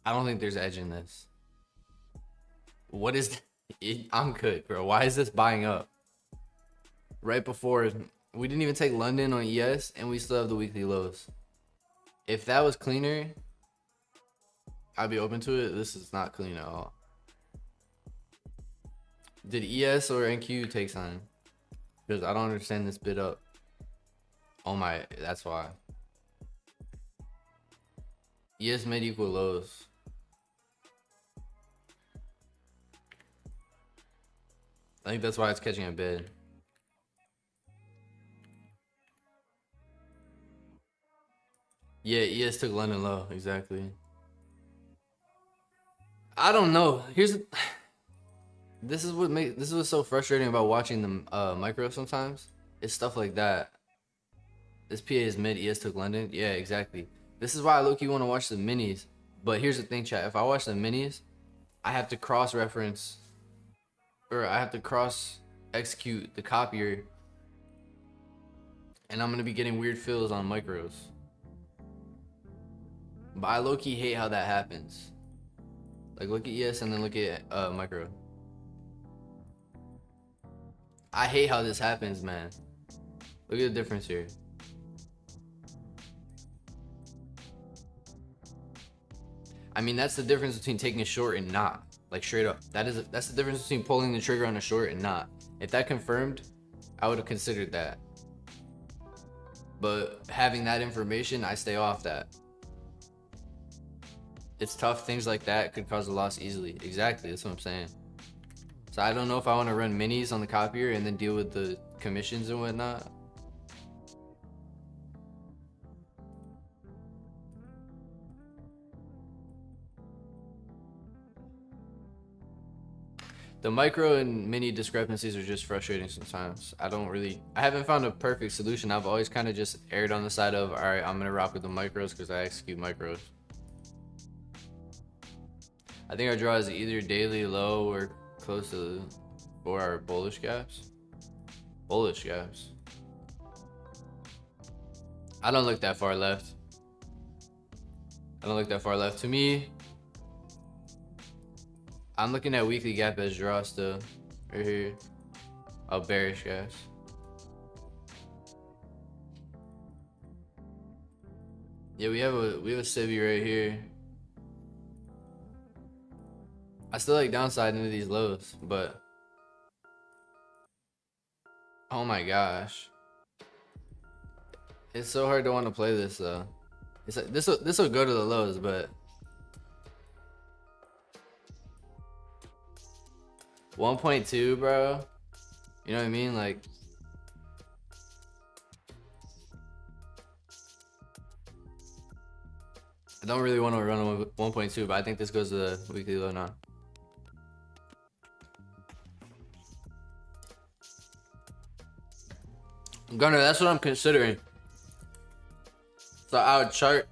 I don't think there's edge in this. What is I'm good, bro. Why is this buying up? Right before, we didn't even take London on ES and we still have the weekly lows. If that was cleaner, I'd be open to it. This is not clean at all. Did ES or NQ take sign? Because I don't understand this bid up. Oh my, that's why. ES made equal lows. I think that's why it's catching a bid. Yeah, ES took London low, exactly. I don't know. This is what's so frustrating about watching the micro sometimes. It's stuff like that. This PA is mid, ES took London. Yeah, exactly. This is why I low-key want to watch the minis. But here's the thing, chat. If I watch the minis, I have to cross-reference, or I have to cross-execute the copier, and I'm gonna be getting weird fills on micros. But I low-key hate how that happens. Like, look at ES and then look at micro. I hate how this happens, man. Look at the difference here. I mean, that's the difference between taking a short and not. Like, straight up. That's the difference between pulling the trigger on a short and not. If that confirmed, I would have considered that. But having that information, I stay off that. It's tough. Things like that could cause a loss easily. Exactly. That's what I'm saying. So I don't know if I want to run minis on the copier and then deal with the commissions and whatnot. The micro and mini discrepancies are just frustrating sometimes. I haven't found a perfect solution. I've always kind of just erred on the side of, all right, I'm going to rock with the micros because I execute micros. I think our draw is either daily low or close to 4-hour bullish gaps. Bullish gaps. I don't look that far left. To me, I'm looking at weekly gap as draw still. Right here. Oh, bearish gaps. Yeah, we have a civvy right here. I still like downside into these lows, but oh my gosh, it's so hard to want to play this though. It's like this will go to the lows, but 1.2, bro. You know what I mean? Like, I don't really want to run on 1.2, but I think this goes to the weekly low now. Gunner, that's what I'm considering. So I would chart.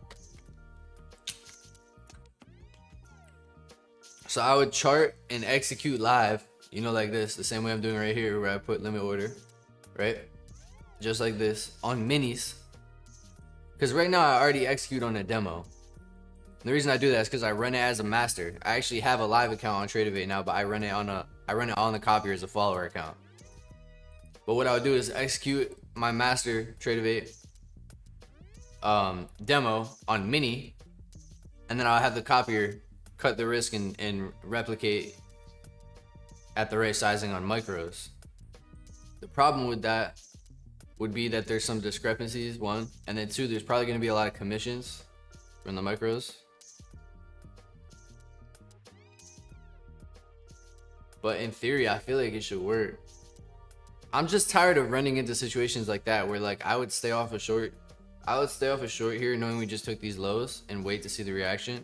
So I would chart and execute live, you know, like this, the same way I'm doing right here, where I put limit order, right? Just like this on minis. Because right now I already execute on a demo. And the reason I do that is because I run it as a master. I actually have a live account on Tradeovate now, but I run it on the copier as a follower account. But what I would do is execute my master Tradeovate demo on mini, and then I'll have the copier cut the risk and replicate at the right sizing on micros. The problem with that would be that there's some discrepancies, one, and then two, there's probably going to be a lot of commissions from the micros. But in theory, I feel like it should work. I'm just tired of running into situations like that where, like, I would stay off a short here knowing we just took these lows and wait to see the reaction.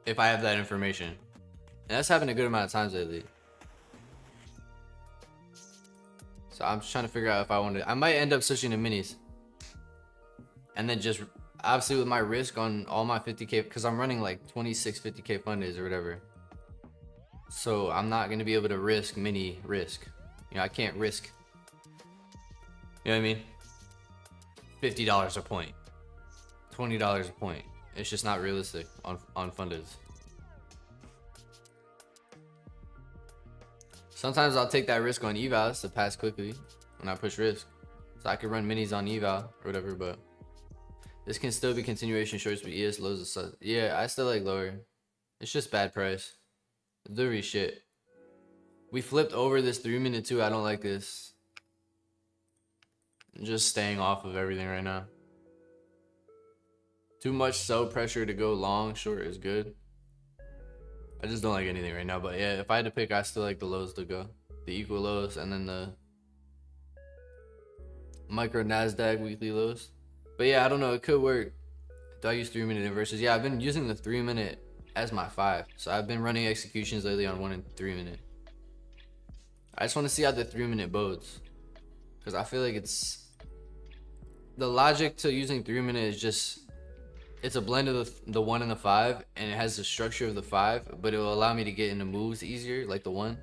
If I have that information. And that's happened a good amount of times lately. So I'm just trying to figure out if I might end up switching to minis. And then just, obviously with my risk on all my 50K, because I'm running like 26 50K fund days or whatever. So I'm not going to be able to risk mini risk. You know, I can't risk, you know what I mean? $50 a point, $20 a point. It's just not realistic on fundeds. Sometimes I'll take that risk on evals to pass quickly when I push risk. So I could run minis on eval or whatever, but this can still be continuation shorts with ES lows. Yeah, I still like lower. It's just bad price. Literally shit. We flipped over this 3-minute too. I don't like this. I'm just staying off of everything right now. Too much sell pressure to go long. Short is good. I just don't like anything right now. But yeah, if I had to pick, I still like the lows to go. The equal lows and then the micro NASDAQ weekly lows. But yeah, I don't know. It could work. Do I use 3-minute inverses? Yeah, I've been using the 3-minute as my 5. So I've been running executions lately on 1 and 3-minute. I just want to see how the 3-minute bodes. Because I feel like it's... The logic to using 3-minute is just... It's a blend of the 1 and the 5. And it has the structure of the 5. But it will allow me to get into moves easier, like the 1.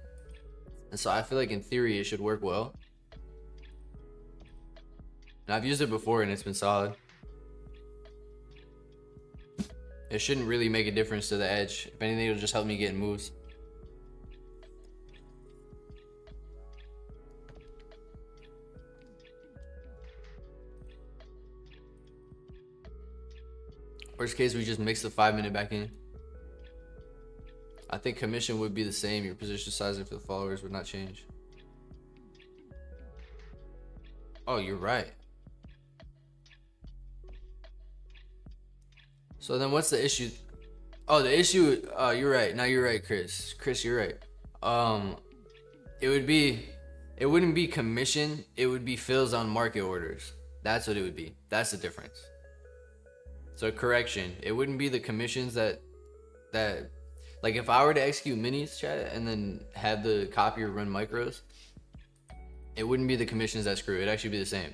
And so I feel like in theory it should work well. And I've used it before and it's been solid. It shouldn't really make a difference to the edge. If anything, it'll just help me get in moves. Worst case, we just mix the 5-minute back in. I think commission would be the same. Your position sizing for the followers would not change. Oh, you're right. So then what's the issue? Oh, the issue, you're right. Now you're right, Chris. Chris, you're right. It wouldn't be commission. It would be fills on market orders. That's what it would be. That's the difference. So correction, it wouldn't be the commissions that like if I were to execute minis, chat, and then have the copier run micros, it wouldn't be the commissions that screw. It'd actually be the same.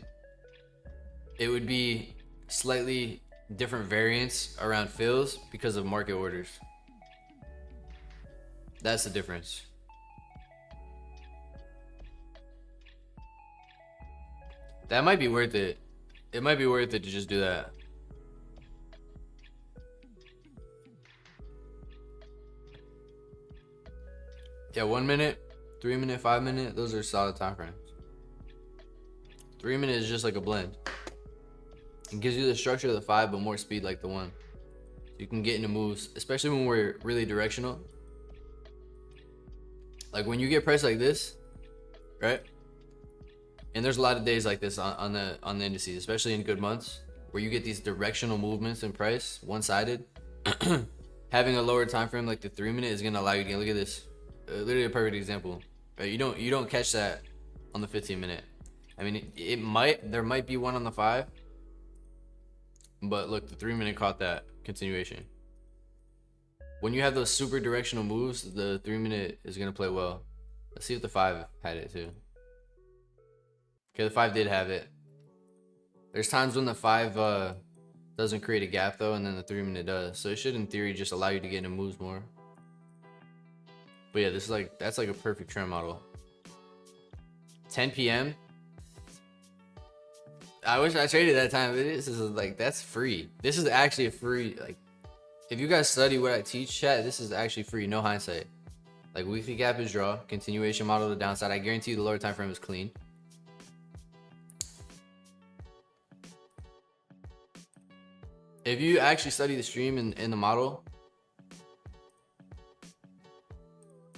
It would be slightly different variants around fills because of market orders. That's the difference. That might be worth it. It might be worth it to just do that. Yeah, 1 minute, 3-minute, 5-minute, those are solid time frames. 3-minute is just like a blend. It gives you the structure of the 5, but more speed like the 1. So you can get into moves, especially when we're really directional. Like when you get priced like this, right? And there's a lot of days like this on the indices, especially in good months, where you get these directional movements in price, one-sided. Having a lower time frame like the 3-minute is gonna allow you to look at this. Literally a perfect example. Right? You don't catch that on the 15-minute. I mean, there might be one on the 5, but look, the 3-minute caught that continuation. When you have those super directional moves, the 3-minute is gonna play well. Let's see if the 5 had it too. Okay, the 5 did have it. There's times when the 5 doesn't create a gap though, and then the 3-minute does. So it should, in theory, just allow you to get into moves more. But yeah, this is that's like a perfect trend model. 10 p.m. I wish I traded that time. This is that's free. This is actually a free, if you guys study what I teach, chat, this is actually free, no hindsight. Like weekly gap is draw, continuation model to the downside. I guarantee you the lower time frame is clean. If you actually study the stream in the model,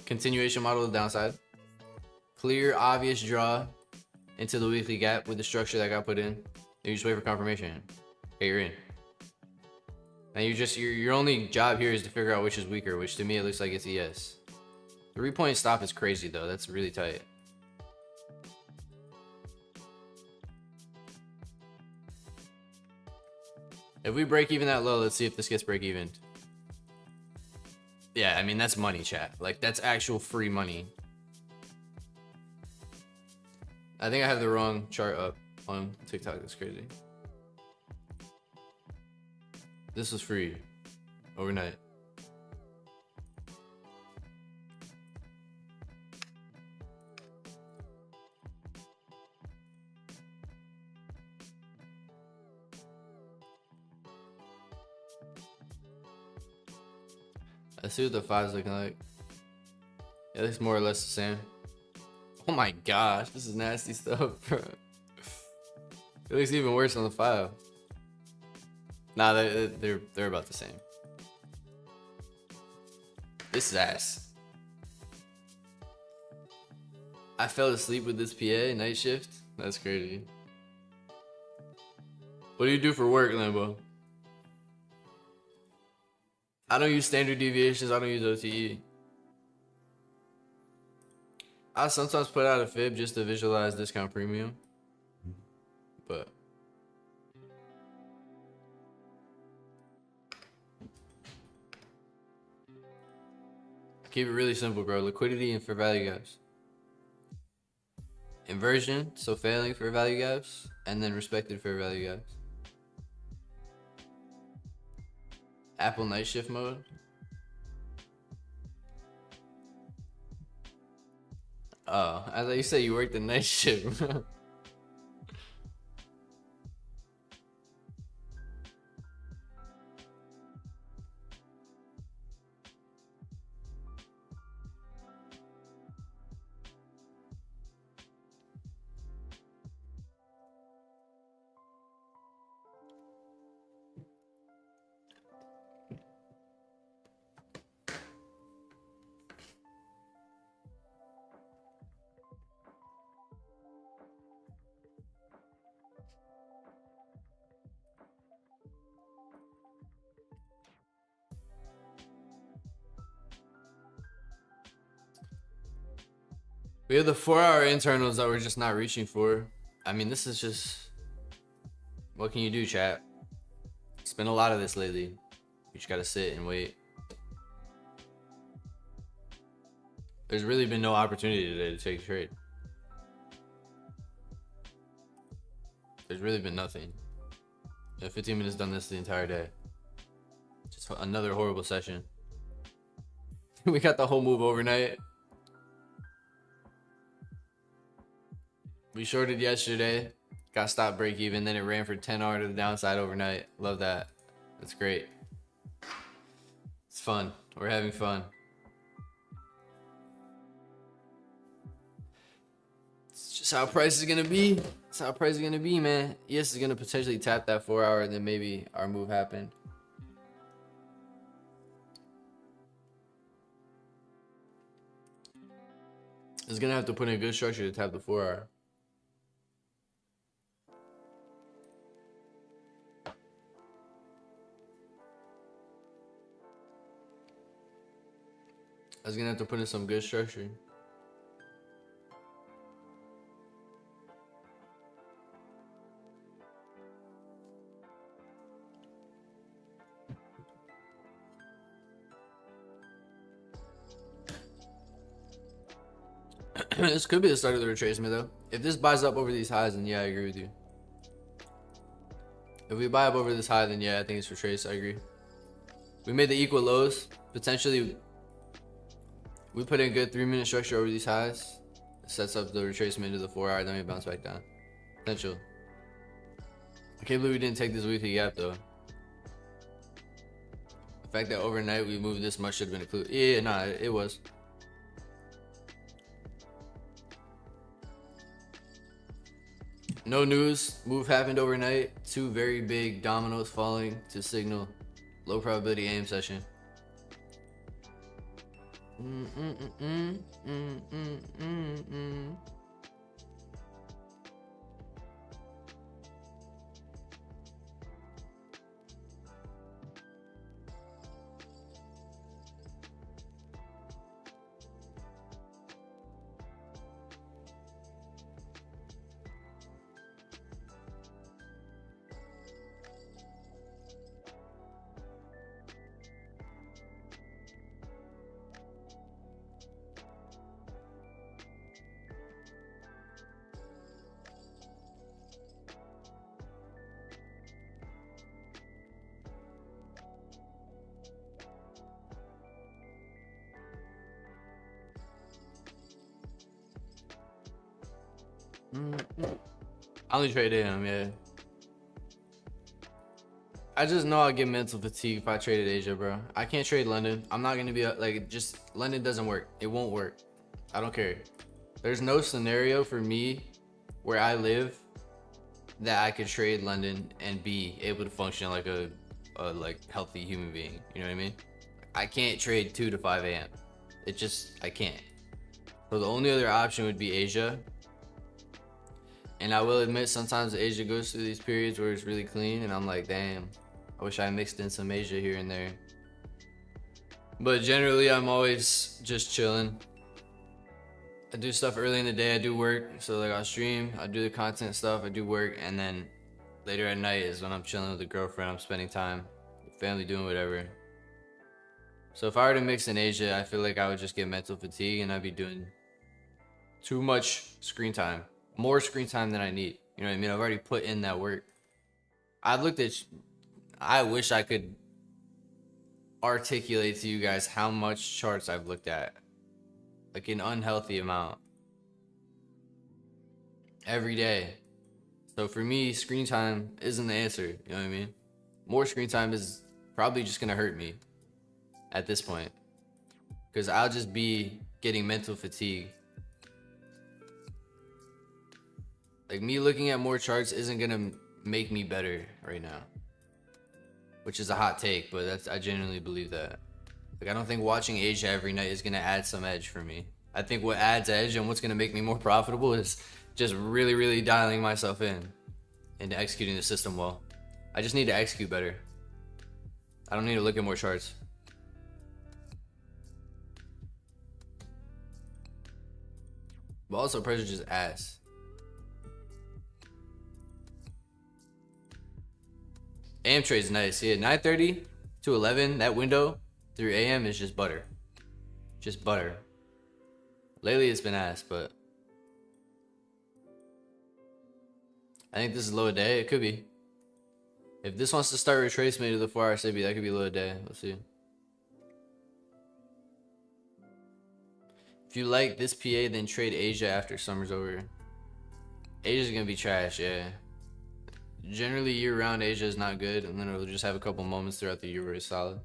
continuation model to the downside, clear, obvious draw into the weekly gap with the structure that got put in. Then you just wait for confirmation. Okay, you're in. Now your only job here is to figure out which is weaker, which to me it looks like it's ES. 3-point stop is crazy though. That's really tight. If we break even that low, let's see if this gets break even. Yeah, I mean, that's money, chat. Like, that's actual free money. I think I have the wrong chart up on TikTok. That's crazy. This was free overnight. Let's see what the 5's looking like. Yeah, it looks more or less the same. Oh my gosh, this is nasty stuff, bro. It looks even worse on the 5. Nah, they're about the same. This is ass. I fell asleep with this PA night shift. That's crazy. What do you do for work, Lambo? I don't use standard deviations. I don't use OTE. I sometimes put out a fib just to visualize discount premium, but keep it really simple, bro. Liquidity and fair value gaps. Inversion, so failing fair value gaps, and then respected fair value gaps. Apple night shift mode. Oh, I thought you said you worked the night shift. We have the 4-hour internals that we're just not reaching for. I mean, this is just, what can you do, chat? It's been a lot of this lately. You just gotta sit and wait. There's really been no opportunity today to take a trade. There's really been nothing. Yeah, 15 minutes done this the entire day. Just another horrible session. We got the whole move overnight. We shorted yesterday, got stop break even, then it ran for 10R to the downside overnight. Love that. That's great. It's fun. We're having fun. It's just how price is gonna be. It's how price is gonna be, man. Yes, it's gonna potentially tap that 4-hour, and then maybe our move happened. It's gonna have to put in a good structure to tap the 4-hour. I was gonna have to put in some good structure. This could be the start of the retracement though. If this buys up over these highs, then yeah, I agree with you. If we buy up over this high, then yeah, I think it's retrace. I agree. We made the equal lows. Potentially, we put in good 3-minute structure over these highs. It sets up the retracement into the 4-hour, then we bounce back down. Potential. I can't believe we didn't take this weekly gap though. The fact that overnight we moved this much should have been included. Yeah, nah, it was. No news. Move happened overnight. 2 very big dominoes falling to signal low probability aim session. I only trade him, yeah. I just know I'll get mental fatigue if I traded Asia, bro. I can't trade London. I'm not gonna be like, just London doesn't work. It won't work. I don't care. There's no scenario for me where I live that I could trade London and be able to function like a like healthy human being. You know what I mean? I can't trade 2 to 5 a.m. It just, I can't. So the only other option would be Asia. And I will admit, sometimes Asia goes through these periods where it's really clean, and I'm like, damn, I wish I mixed in some Asia here and there. But generally, I'm always just chilling. I do stuff early in the day. I do work. So like I'll stream, I do the content stuff, I do work, and then later at night is when I'm chilling with the girlfriend. I'm spending time with family, doing whatever. So if I were to mix in Asia, I feel like I would just get mental fatigue and I'd be doing too much screen time, more screen time than I need. You know what I mean? I've already put in that work. I've looked at, I wish I could articulate to you guys how much charts I've looked at. Like an unhealthy amount. Every day. So for me, screen time isn't the answer. You know what I mean? More screen time is probably just gonna hurt me at this point. Because I'll just be getting mental fatigue. Like me looking at more charts isn't gonna make me better right now. Which is a hot take, but that's, I genuinely believe that. Like I don't think watching Asia every night is gonna add some edge for me. I think what adds edge and what's gonna make me more profitable is just really dialing myself in and executing the system well. I just need to execute better. I don't need to look at more charts. But also pressure just ass. AM trade's nice. Yeah, 9:30 to 11, that window through AM is just butter. Just butter. Lately it's been ass, but I think this is low a day. It could be. If this wants to start retracement to the 4-hour CB, that could be low a day. Let's see. If you like this PA, then trade Asia after summer's over. Asia's gonna be trash, yeah. Generally year-round Asia is not good, and then it'll just have a couple moments throughout the year where it's solid.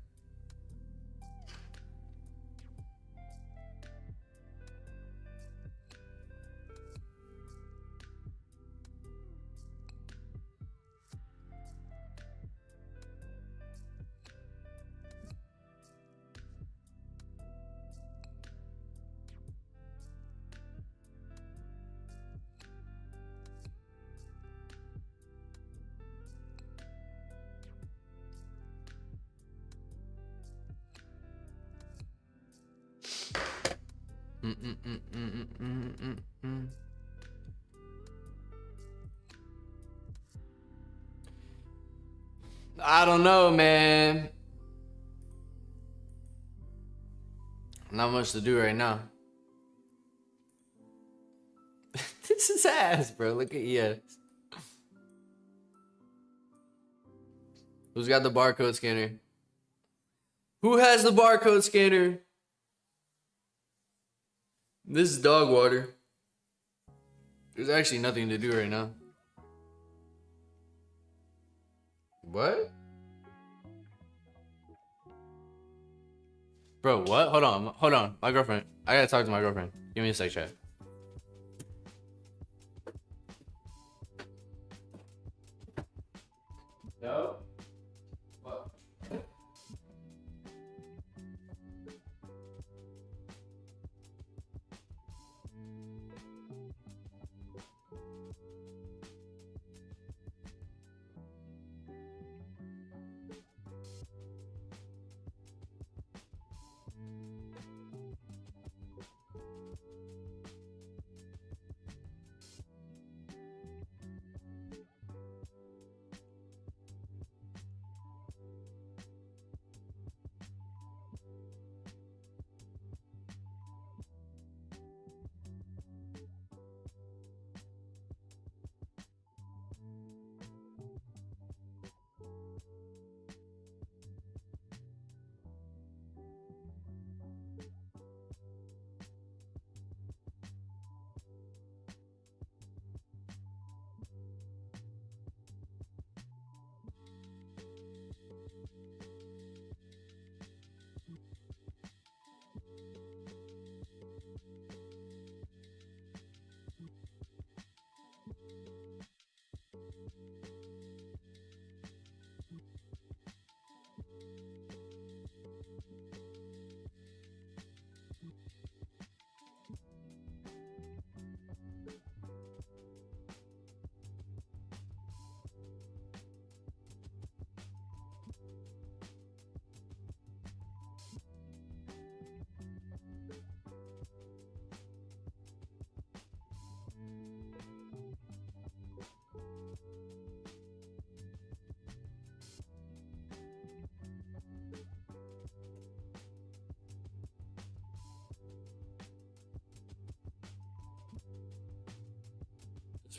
I don't know, man. Not much to do right now. This is ass, bro. Look at ES. Who's got the barcode scanner? Who has the barcode scanner? This is dog water. There's actually nothing to do right now. What? Bro, what? Hold on. My girlfriend. I gotta talk to my girlfriend. Give me a sec, chat. No? What?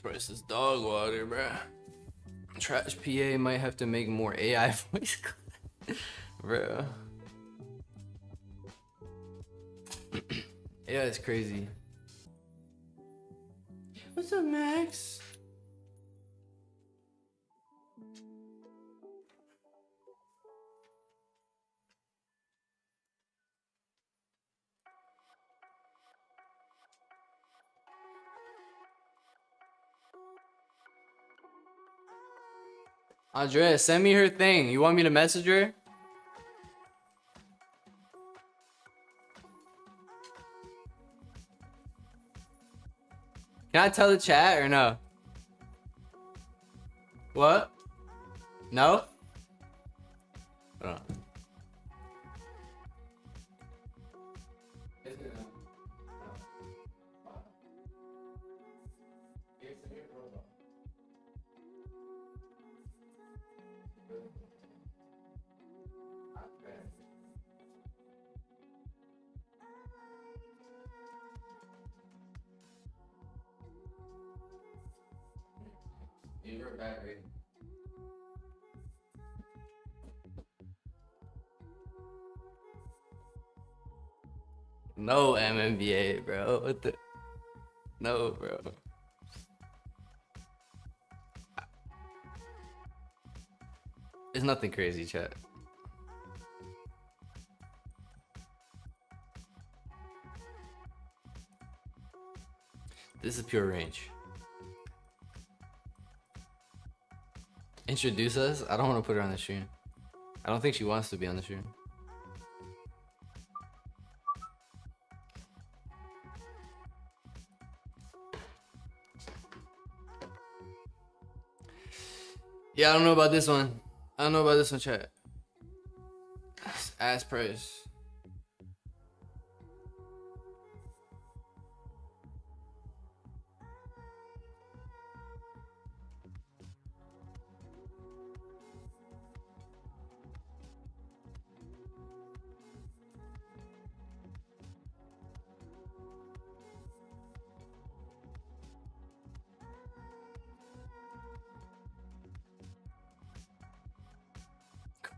price is dog water, bruh. Trash PA might have to make more AI voice. Bro. Yeah, it's crazy. What's up, Max? Andrea, send me her thing. You want me to message her? Can I tell the chat or no? What? No? Hold on. No MMBA, bro. What the? No, bro. It's nothing crazy, chat. This is pure range. Introduce us? I don't want to put her on the stream. I don't think she wants to be on the stream. Yeah, I don't know about this one. I don't know about this one, chat. Ass price.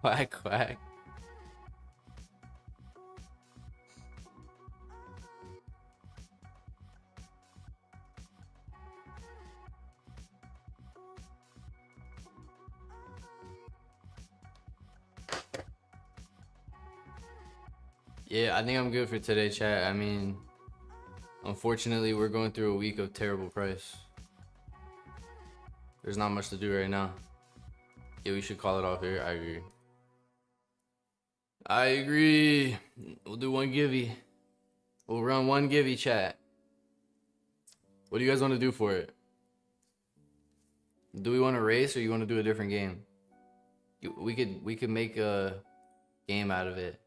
Quack, quack. Yeah, I think I'm good for today, chat. I mean, unfortunately, we're going through a week of terrible price. There's not much to do right now. Yeah, we should call it off here. I agree. I agree. We'll do one givey. We'll run one givey, chat. What do you guys want to do for it? Do we want to race or you want to do a different game? We could make a game out of it.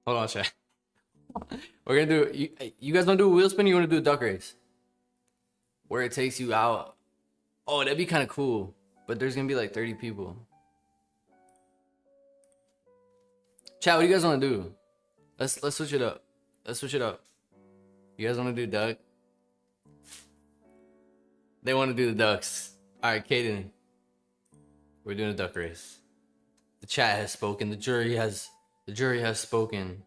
Hold on, chat. We're gonna do. You guys want to do a wheel spin? Or you want to do a duck race, where it takes you out? Oh, that'd be kind of cool. But there's gonna be like 30 people. Chat, what do you guys want to do? Let's switch it up. Let's switch it up. You guys want to do duck? They want to do the ducks. All right, Caden. We're doing a duck race. The chat has spoken. The jury has spoken.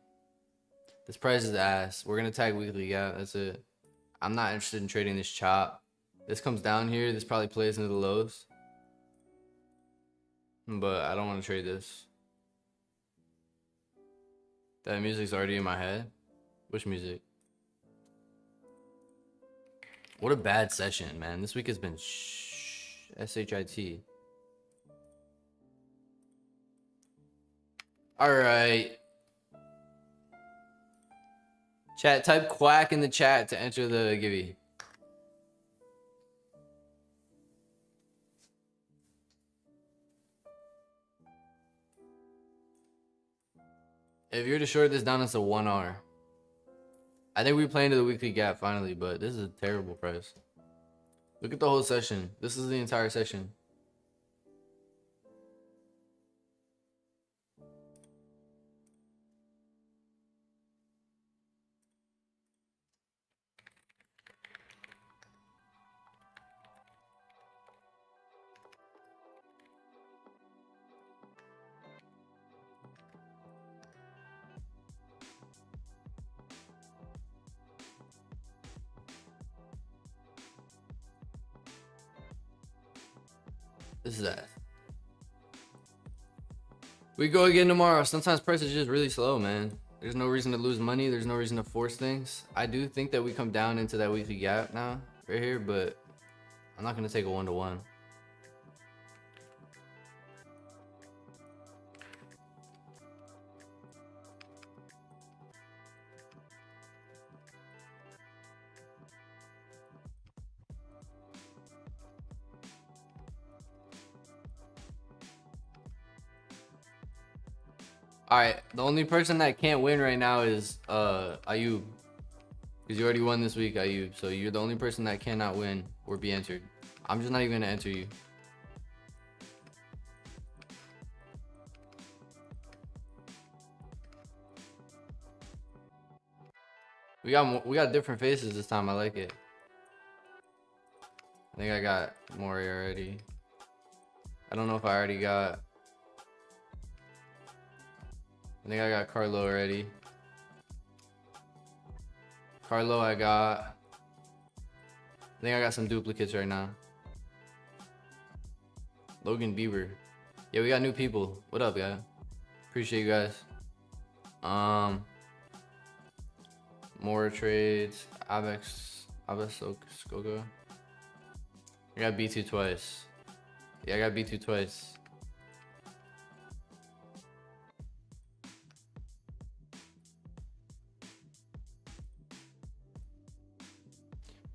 This price is ass. We're gonna tag weekly. Yeah, that's it. I'm not interested in trading this chop. This comes down here. This probably plays into the lows. But I don't want to trade this. That music's already in my head. Which music? What a bad session, man. This week has been SHIT. Alright. Chat, type quack in the chat to enter the givey. If you're to short this down, it's a 1R. I think we play into the weekly gap finally, but this is a terrible price. Look at the whole session. This is the entire session. This is that. We go again tomorrow. Sometimes price is just really slow, man. There's no reason to lose money. There's no reason to force things. I do think that we come down into that weekly gap now, right here, but I'm not gonna take a 1-to-1. All right, the only person that can't win right now is Ayub, because you already won this week, Ayub. So you're the only person that cannot win or be entered. I'm just not even gonna enter you. We got different faces this time. I like it. I think I got Maury already. I don't know if I already got. I think I got Carlo already. Carlo, I got. I think I got some duplicates right now. Logan Bieber. Yeah, we got new people. What up, guys? Appreciate you guys. More trades. Avex Skoga. I got B2 twice. Yeah, I got B2 twice.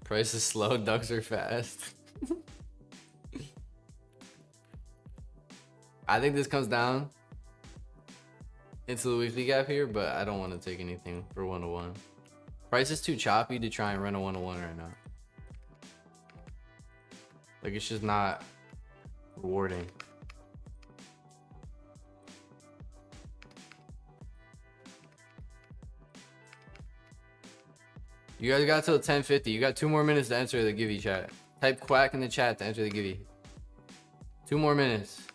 Price is slow, ducks are fast. I think this comes down into the weekly gap here, but I don't want to take anything for 1-to-1. Price is too choppy to try and run a 1-to-1 right now. Like, it's just not rewarding. You guys got till 10:50. You got 2 more minutes to enter the givey chat. Type quack in the chat to enter the givey. 2 more minutes.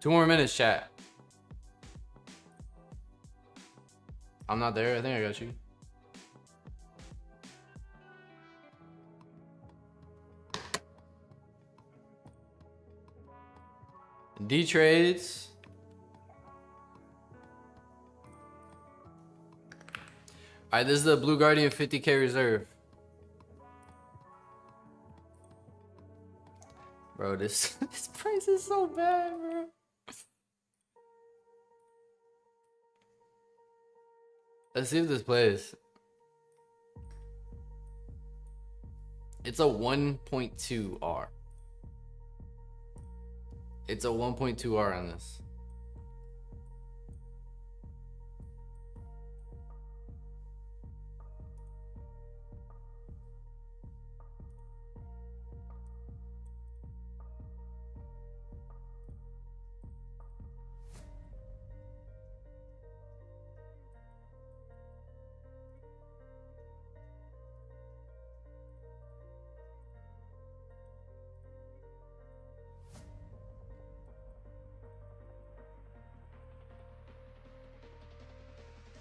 Two more minutes, chat. I'm not there. I think I got you. D trades. All right, this is the Blue Guardian 50K reserve. Bro, this price is so bad, bro. Let's see if this plays. It's a 1.2R. It's a 1.2R on this.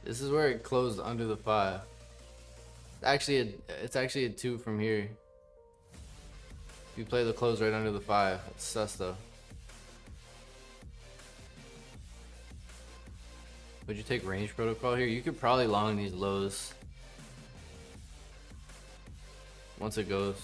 This is where it closed under the 5. It's actually a 2 from here. If you play the close right under the 5, it's sus though. Would you take range protocol here? You could probably long these lows once it goes.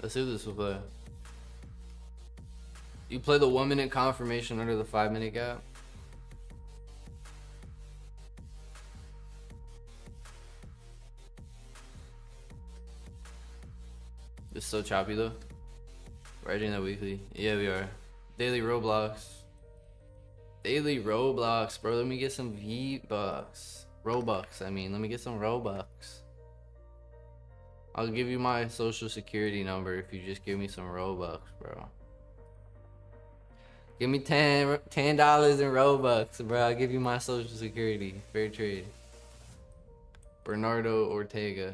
Let's see what this will play. You play the 1 minute confirmation under the 5 minute gap. It's so choppy though. Writing that weekly. Yeah, we are. Daily Roblox. Daily Roblox, bro. Let me get some V-Bucks. Robux, I mean. Let me get some Robux. I'll give you my social security number if you just give me some Robux, bro. Give me $10 in Robux, bro. I'll give you my social security. Fair trade. Bernardo Ortega.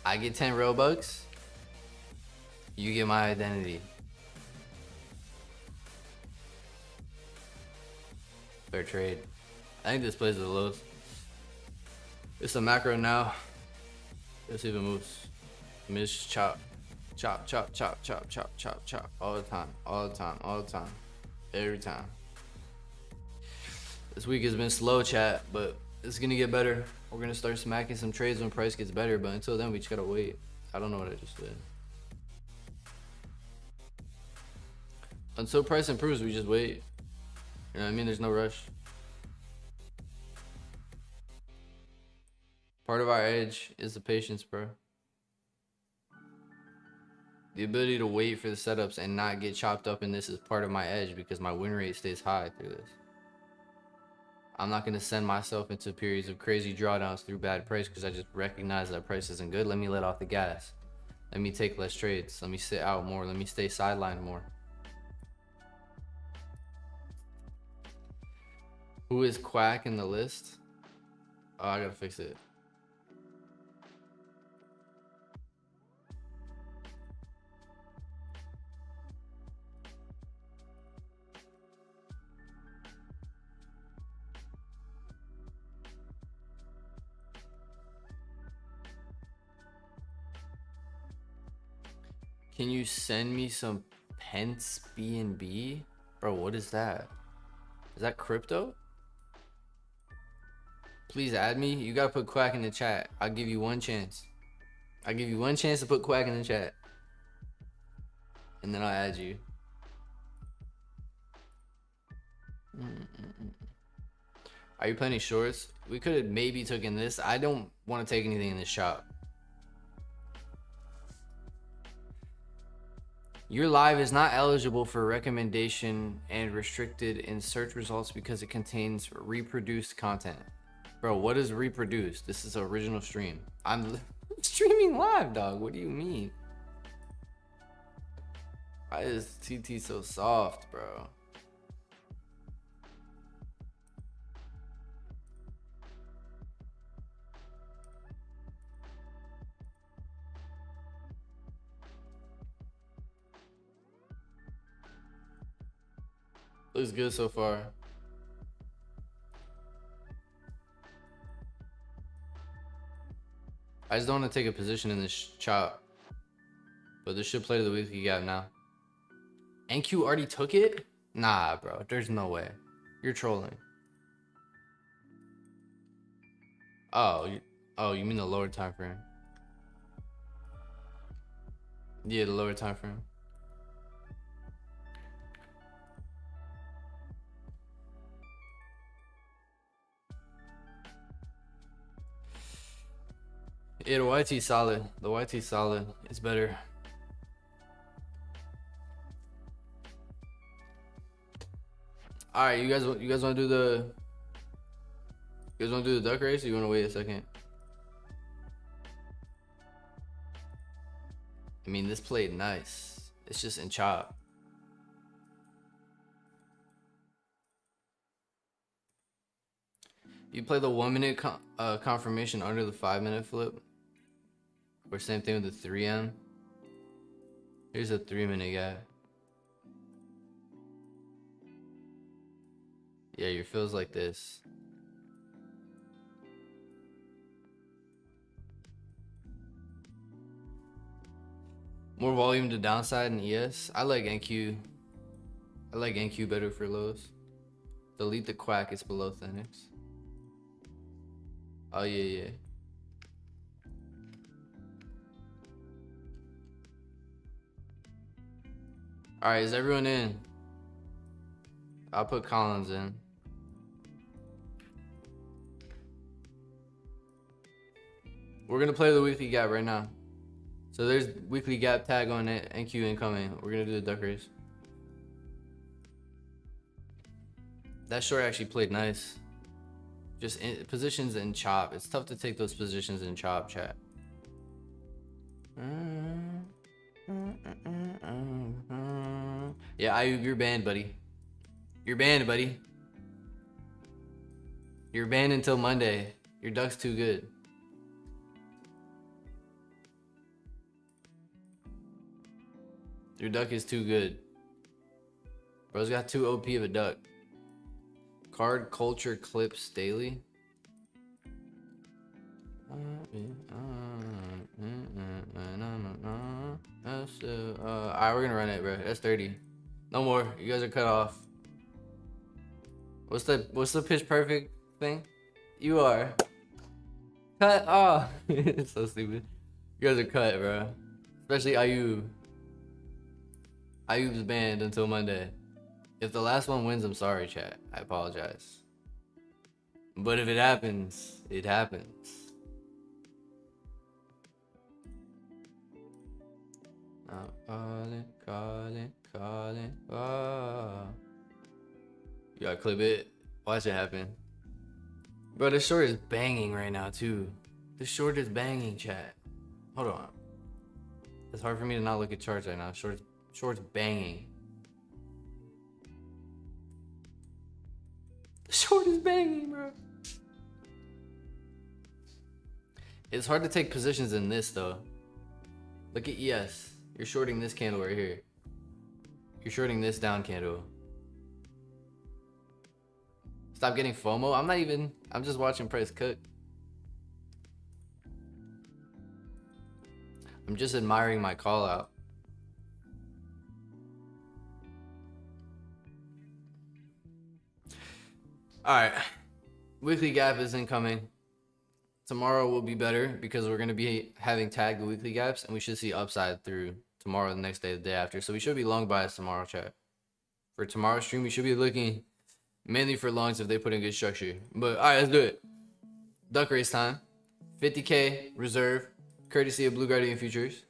I get 10 Robux. You get my identity. Fair trade. I think this plays the lows. It's a macro now. Let's see if it moves. Let me just chop. Chop, chop, chop, chop, chop, chop, chop. All the time. All the time. All the time. Every time. This week has been slow, chat, but it's gonna get better. We're gonna start smacking some trades when price gets better, but until then we just gotta wait. I don't know what I just did. Until price improves, we just wait. You know what I mean? There's no rush. Part of our edge is the patience, bro. The ability to wait for the setups and not get chopped up in this is part of my edge because my win rate stays high through this. I'm not going to send myself into periods of crazy drawdowns through bad price because I just recognize that price isn't good. Let me let off the gas. Let me take less trades. Let me sit out more. Let me stay sidelined more. Who is Quack in the list? Oh, I gotta fix it. Can you send me some Pence BNB? Bro, what is that? Is that crypto? Please add me. You gotta put Quack in the chat. I'll give you one chance. I'll give you one chance to put Quack in the chat. And then I'll add you. Are you planning shorts? We could have maybe taken this. I don't want to take anything in this shop. Your live is not eligible for recommendation and restricted in search results because it contains reproduced content. Bro, what is reproduced? This is an original stream. I'm streaming live, dog. What do you mean? Why is TT so soft, bro? Looks good so far. I just don't want to take a position in this chop. But this should play to the weekly gap now. NQ already took it? Nah, bro. There's no way. You're trolling. Oh, you mean the lower time frame? Yeah, the lower time frame. Yeah, the YT solid. The YT solid. It's better. All right, you guys want to do the duck race, or you want to wait a second? I mean, this played nice. It's just in chop. You play the 1 minute confirmation under the 5 minute flip. Or same thing with the 3M. Here's a 3 minute gap. Yeah, your fills like this. More volume to downside in ES. I like NQ. I like NQ better for lows. Delete the quack, it's below Thinix. Oh yeah, yeah. Alright, is everyone in? I'll put Collins in. We're gonna play the weekly gap right now. So there's weekly gap tag on it, NQ incoming. We're gonna do the duck race. That short actually played nice. Just positions in chop. It's tough to take those positions in chop, chat. Yeah, you're banned, buddy. You're banned, buddy. You're banned until Monday. Your duck's too good. Your duck is too good. Bro's got too OP of a duck. Card culture clips daily. Alright, we're gonna run it, bro. That's 30. No more. You guys are cut off. What's the pitch perfect thing? You are cut off. It's so stupid. You guys are cut, bro. Especially Ayub. Ayub's banned until Monday. If the last one wins, I'm sorry, chat. I apologize. But if it happens, it happens. I'm calling. Oh. You gotta clip it. Watch it happen. Bro, this short is banging right now, too. This short is banging, chat. Hold on. It's hard for me to not look at charts right now. Short's banging. The short is banging, bro. It's hard to take positions in this, though. Look at ES. You're shorting this candle right here. You're shorting this down candle. Stop getting FOMO. I'm just watching price cook. I'm just admiring my call out. Alright. Weekly gap is incoming. Tomorrow will be better because we're going to be having tagged the weekly gaps and we should see upside through tomorrow, the next day, the day after. So we should be long bias tomorrow, chat. For tomorrow's stream, we should be looking mainly for longs if they put in good structure. But alright, let's do it. Duck race time. 50K reserve, courtesy of Blue Guardian Futures.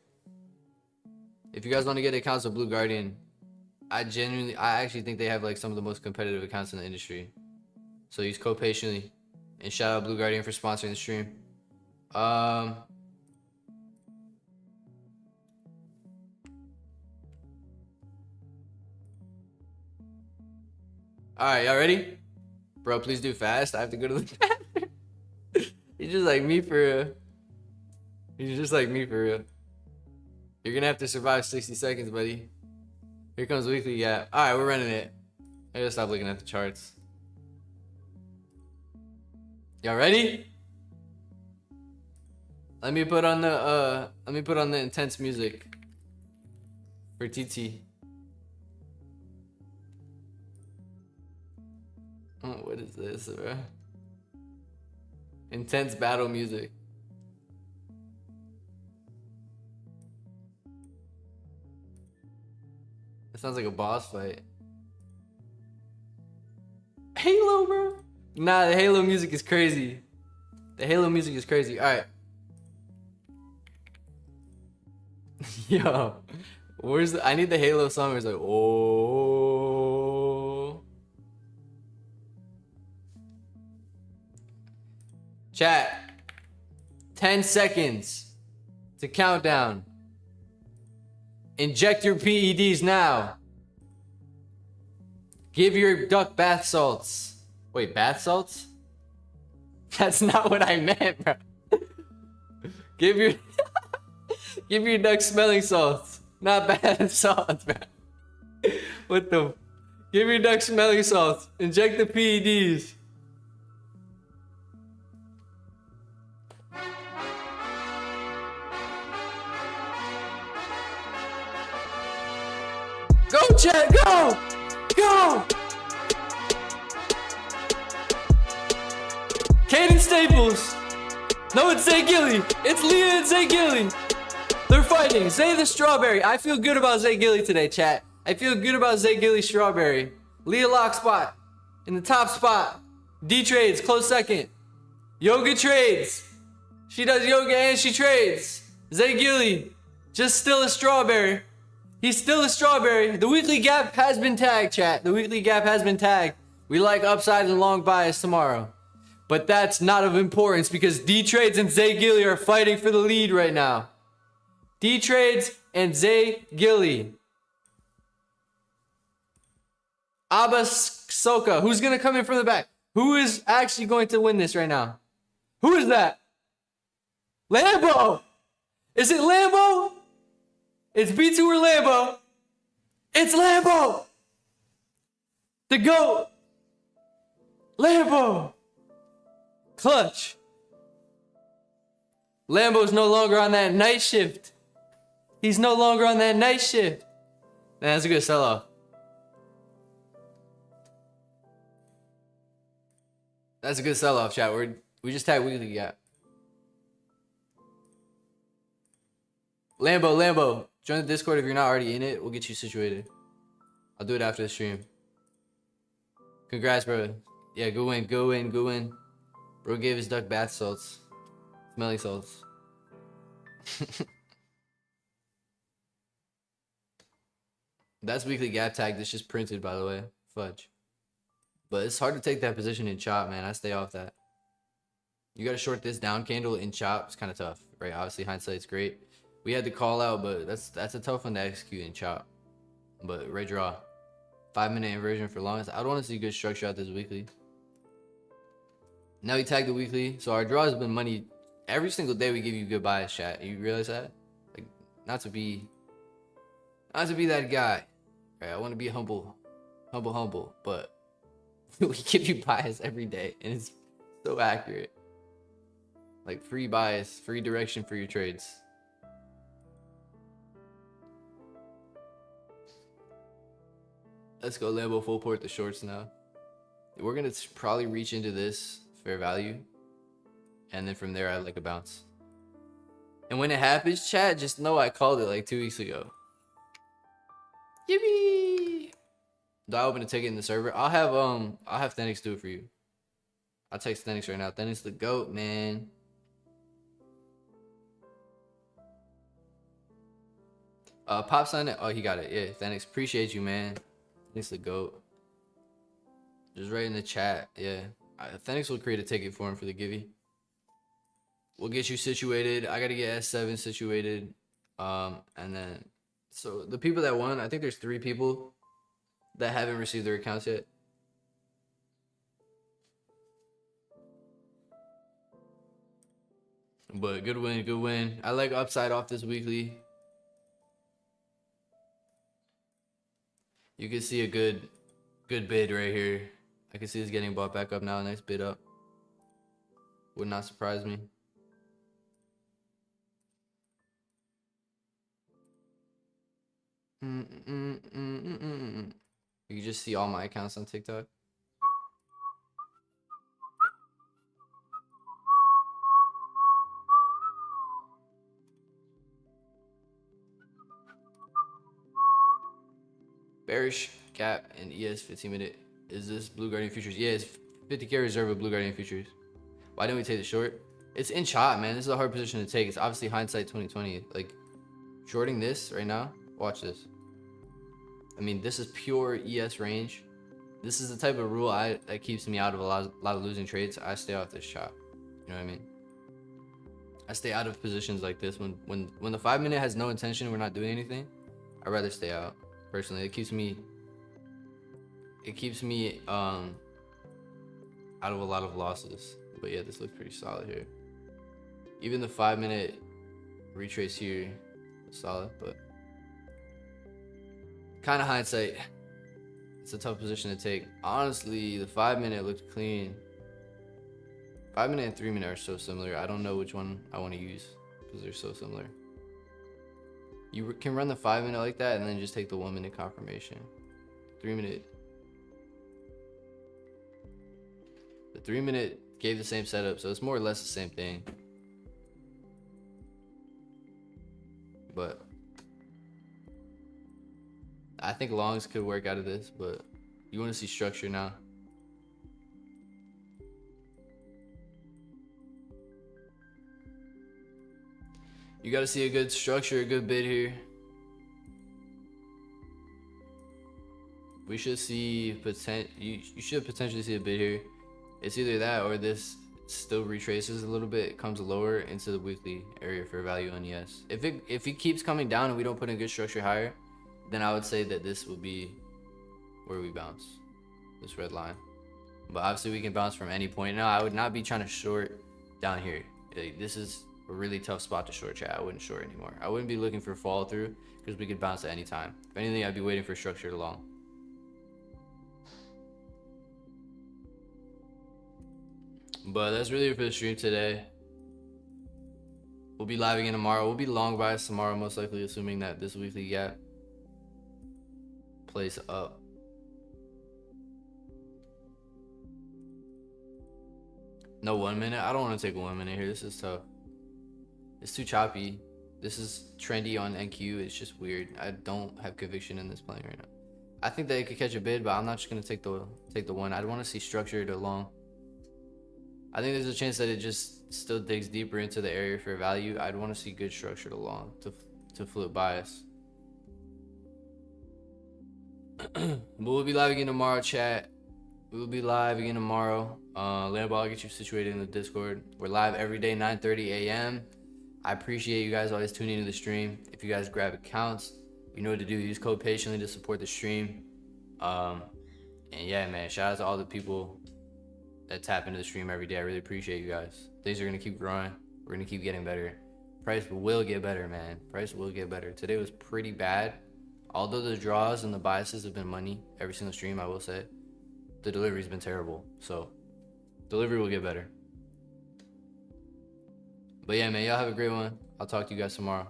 If you guys want to get accounts of Blue Guardian, I actually think they have like some of the most competitive accounts in the industry. So use code patiently, and shout out Blue Guardian for sponsoring the stream. All right, y'all ready? Bro, please do fast. I have to go to the bathroom. You're just like me for real. You're just like me for real. You're gonna have to survive 60 seconds, buddy. Here comes weekly gap. All right, we're running it. I gotta stop looking at the charts. Y'all ready? Let me put on the intense music for TT. Oh, what is this, bro? Intense battle music. It sounds like a boss fight. Halo, bro. Nah, the Halo music is crazy. The Halo music is crazy. All right. Yo, where's the? I need the Halo song. Where it's like, oh. Chat. 10 seconds to countdown. Inject your PEDs now. Give your duck bath salts. Wait, bath salts? That's not what I meant, bro. Give your give your duck smelling salts, not bad salts, bro. What the? Give your duck smelling salts. Inject the PEDs. Go, chat, go! Go! Caden Staples. No, it's Zay Gilly. It's Leah and Zay Gilly. They're fighting. Zay the Strawberry. I feel good about Zay Gilly today, chat. I feel good about Zay Gilly Strawberry. Leah lock spot. In the top spot. D trades, close second. Yoga trades. She does yoga and she trades. Zay Gilly. Just still a strawberry. He's still a strawberry. The weekly gap has been tagged, chat. The weekly gap has been tagged. We like upside and long bias tomorrow. But that's not of importance because D-Trades and Zay Gilly are fighting for the lead right now. D-Trades and Zay Gilly. Abbas Soka. Who's going to come in from the back? Who is actually going to win this right now? Who is that? Lambo. Is it Lambo? It's B2 or Lambo. It's Lambo. The GOAT. Lambo. Clutch. Lambo's no longer on that night shift. He's no longer on that night shift. Man, that's a good sell-off. That's a good sell-off, chat. We just tagged weekly gap. Lambo. Join the Discord if you're not already in it. We'll get you situated. I'll do it after the stream. Congrats, bro. Yeah, go win. Bro gave his duck bath salts. Smelling salts. That's weekly gap tag. That's just printed, by the way. Fudge. But it's hard to take that position in chop, man. I stay off that. You gotta short this down candle in chop. It's kind of tough, right? Obviously, hindsight's great. We had to call out, but that's a tough one to execute in chop. But red draw. 5-minute inversion for longest. I don't want to see good structure out this weekly. Now we tagged the weekly. So our draw has been money. Every single day we give you good bias, chat. You realize that? Like, not to be that guy. Right? I want to be humble. But we give you bias every day. And it's so accurate. Like free bias, free direction for your trades. Let's go Lambo full port the shorts now. We're going to probably reach into this fair value. And then from there, I like a bounce. And when it happens, chat, just know I called it like 2 weeks ago. Yippee! Do I open a ticket in the server? I'll have Thenix do it for you. I'll text Thenix right now. Thenix the GOAT, man. Pop sign it. Oh, he got it. Yeah, Thenix, appreciate you, man. Thenix the GOAT. Just right in the chat. Yeah. Thenix will create a ticket for him for the givey. We'll get you situated. I gotta get S7 situated. And then so the people that won, I think there's 3 people that haven't received their accounts yet. But good win. I like upside off this weekly. You can see a good bid right here. I can see it's getting bought back up now. Nice bid up. Would not surprise me. You can just see all my accounts on TikTok. Bearish gap and ES 15-minute. Is this Blue Guardian Futures? Yeah, it's 50K reserve of Blue Guardian Futures. Why didn't we take the short? It's in chop, man. This is a hard position to take. It's obviously hindsight 2020. Like, shorting this right now. Watch this. I mean, this is pure ES range. This is the type of rule that keeps me out of a lot of losing trades. I stay off this chop. You know what I mean? I stay out of positions like this. When the 5-minute has no intention, we're not doing anything. I'd rather stay out. Personally, it keeps me out of a lot of losses. But yeah, this looks pretty solid here. Even the 5-minute retrace here is solid, but kind of hindsight. It's a tough position to take. Honestly, the 5-minute looked clean. 5-minute and 3-minute are so similar. I don't know which one I want to use because they're so similar. You can run the 5-minute like that and then just take the 1-minute confirmation. 3-minute. The 3-minute gave the same setup, so it's more or less the same thing. But I think longs could work out of this, but you want to see structure now. You got to see a good structure, a good bid here. We should see you should potentially see a bid here. It's either that or this still retraces a little bit, comes lower into the weekly area for value on yes. If it keeps coming down and we don't put in good structure higher, then I would say that this will be where we bounce, this red line. But obviously we can bounce from any point. Now I would not be trying to short down here. Like, this is a really tough spot to short, chat. I wouldn't short anymore. I wouldn't be looking for follow through because we could bounce at any time. If anything, I'd be waiting for structure to long. But that's really it for the stream today. We'll be live again tomorrow. We'll be long bias tomorrow, most likely, assuming that this weekly gap plays up. No 1 minute. I don't want to take a 1 minute here. This is tough. It's too choppy. This is trendy on NQ. It's just weird. I don't have conviction in this playing right now. I think that it could catch a bid, but I'm not just gonna take the one. I'd want to see structure to long. I think there's a chance that it just still digs deeper into the area for value. I'd want to see good structure to long to flip bias. But we'll be live again tomorrow, chat. We'll be live again tomorrow. Lambo, I'll get you situated in the Discord. We're live every day, 9:30 a.m. I appreciate you guys always tuning into the stream. If you guys grab accounts, you know what to do. Use code patiently to support the stream. And yeah, man, shout out to all the people that tap into the stream every day. I really appreciate you guys. Things are gonna keep growing. We're gonna keep getting better. Price will get better, man. Price will get better. Today was pretty bad. Although the draws and the biases have been money every single stream, I will say, the delivery's been terrible. So delivery will get better. But yeah, man, y'all have a great one. I'll talk to you guys tomorrow.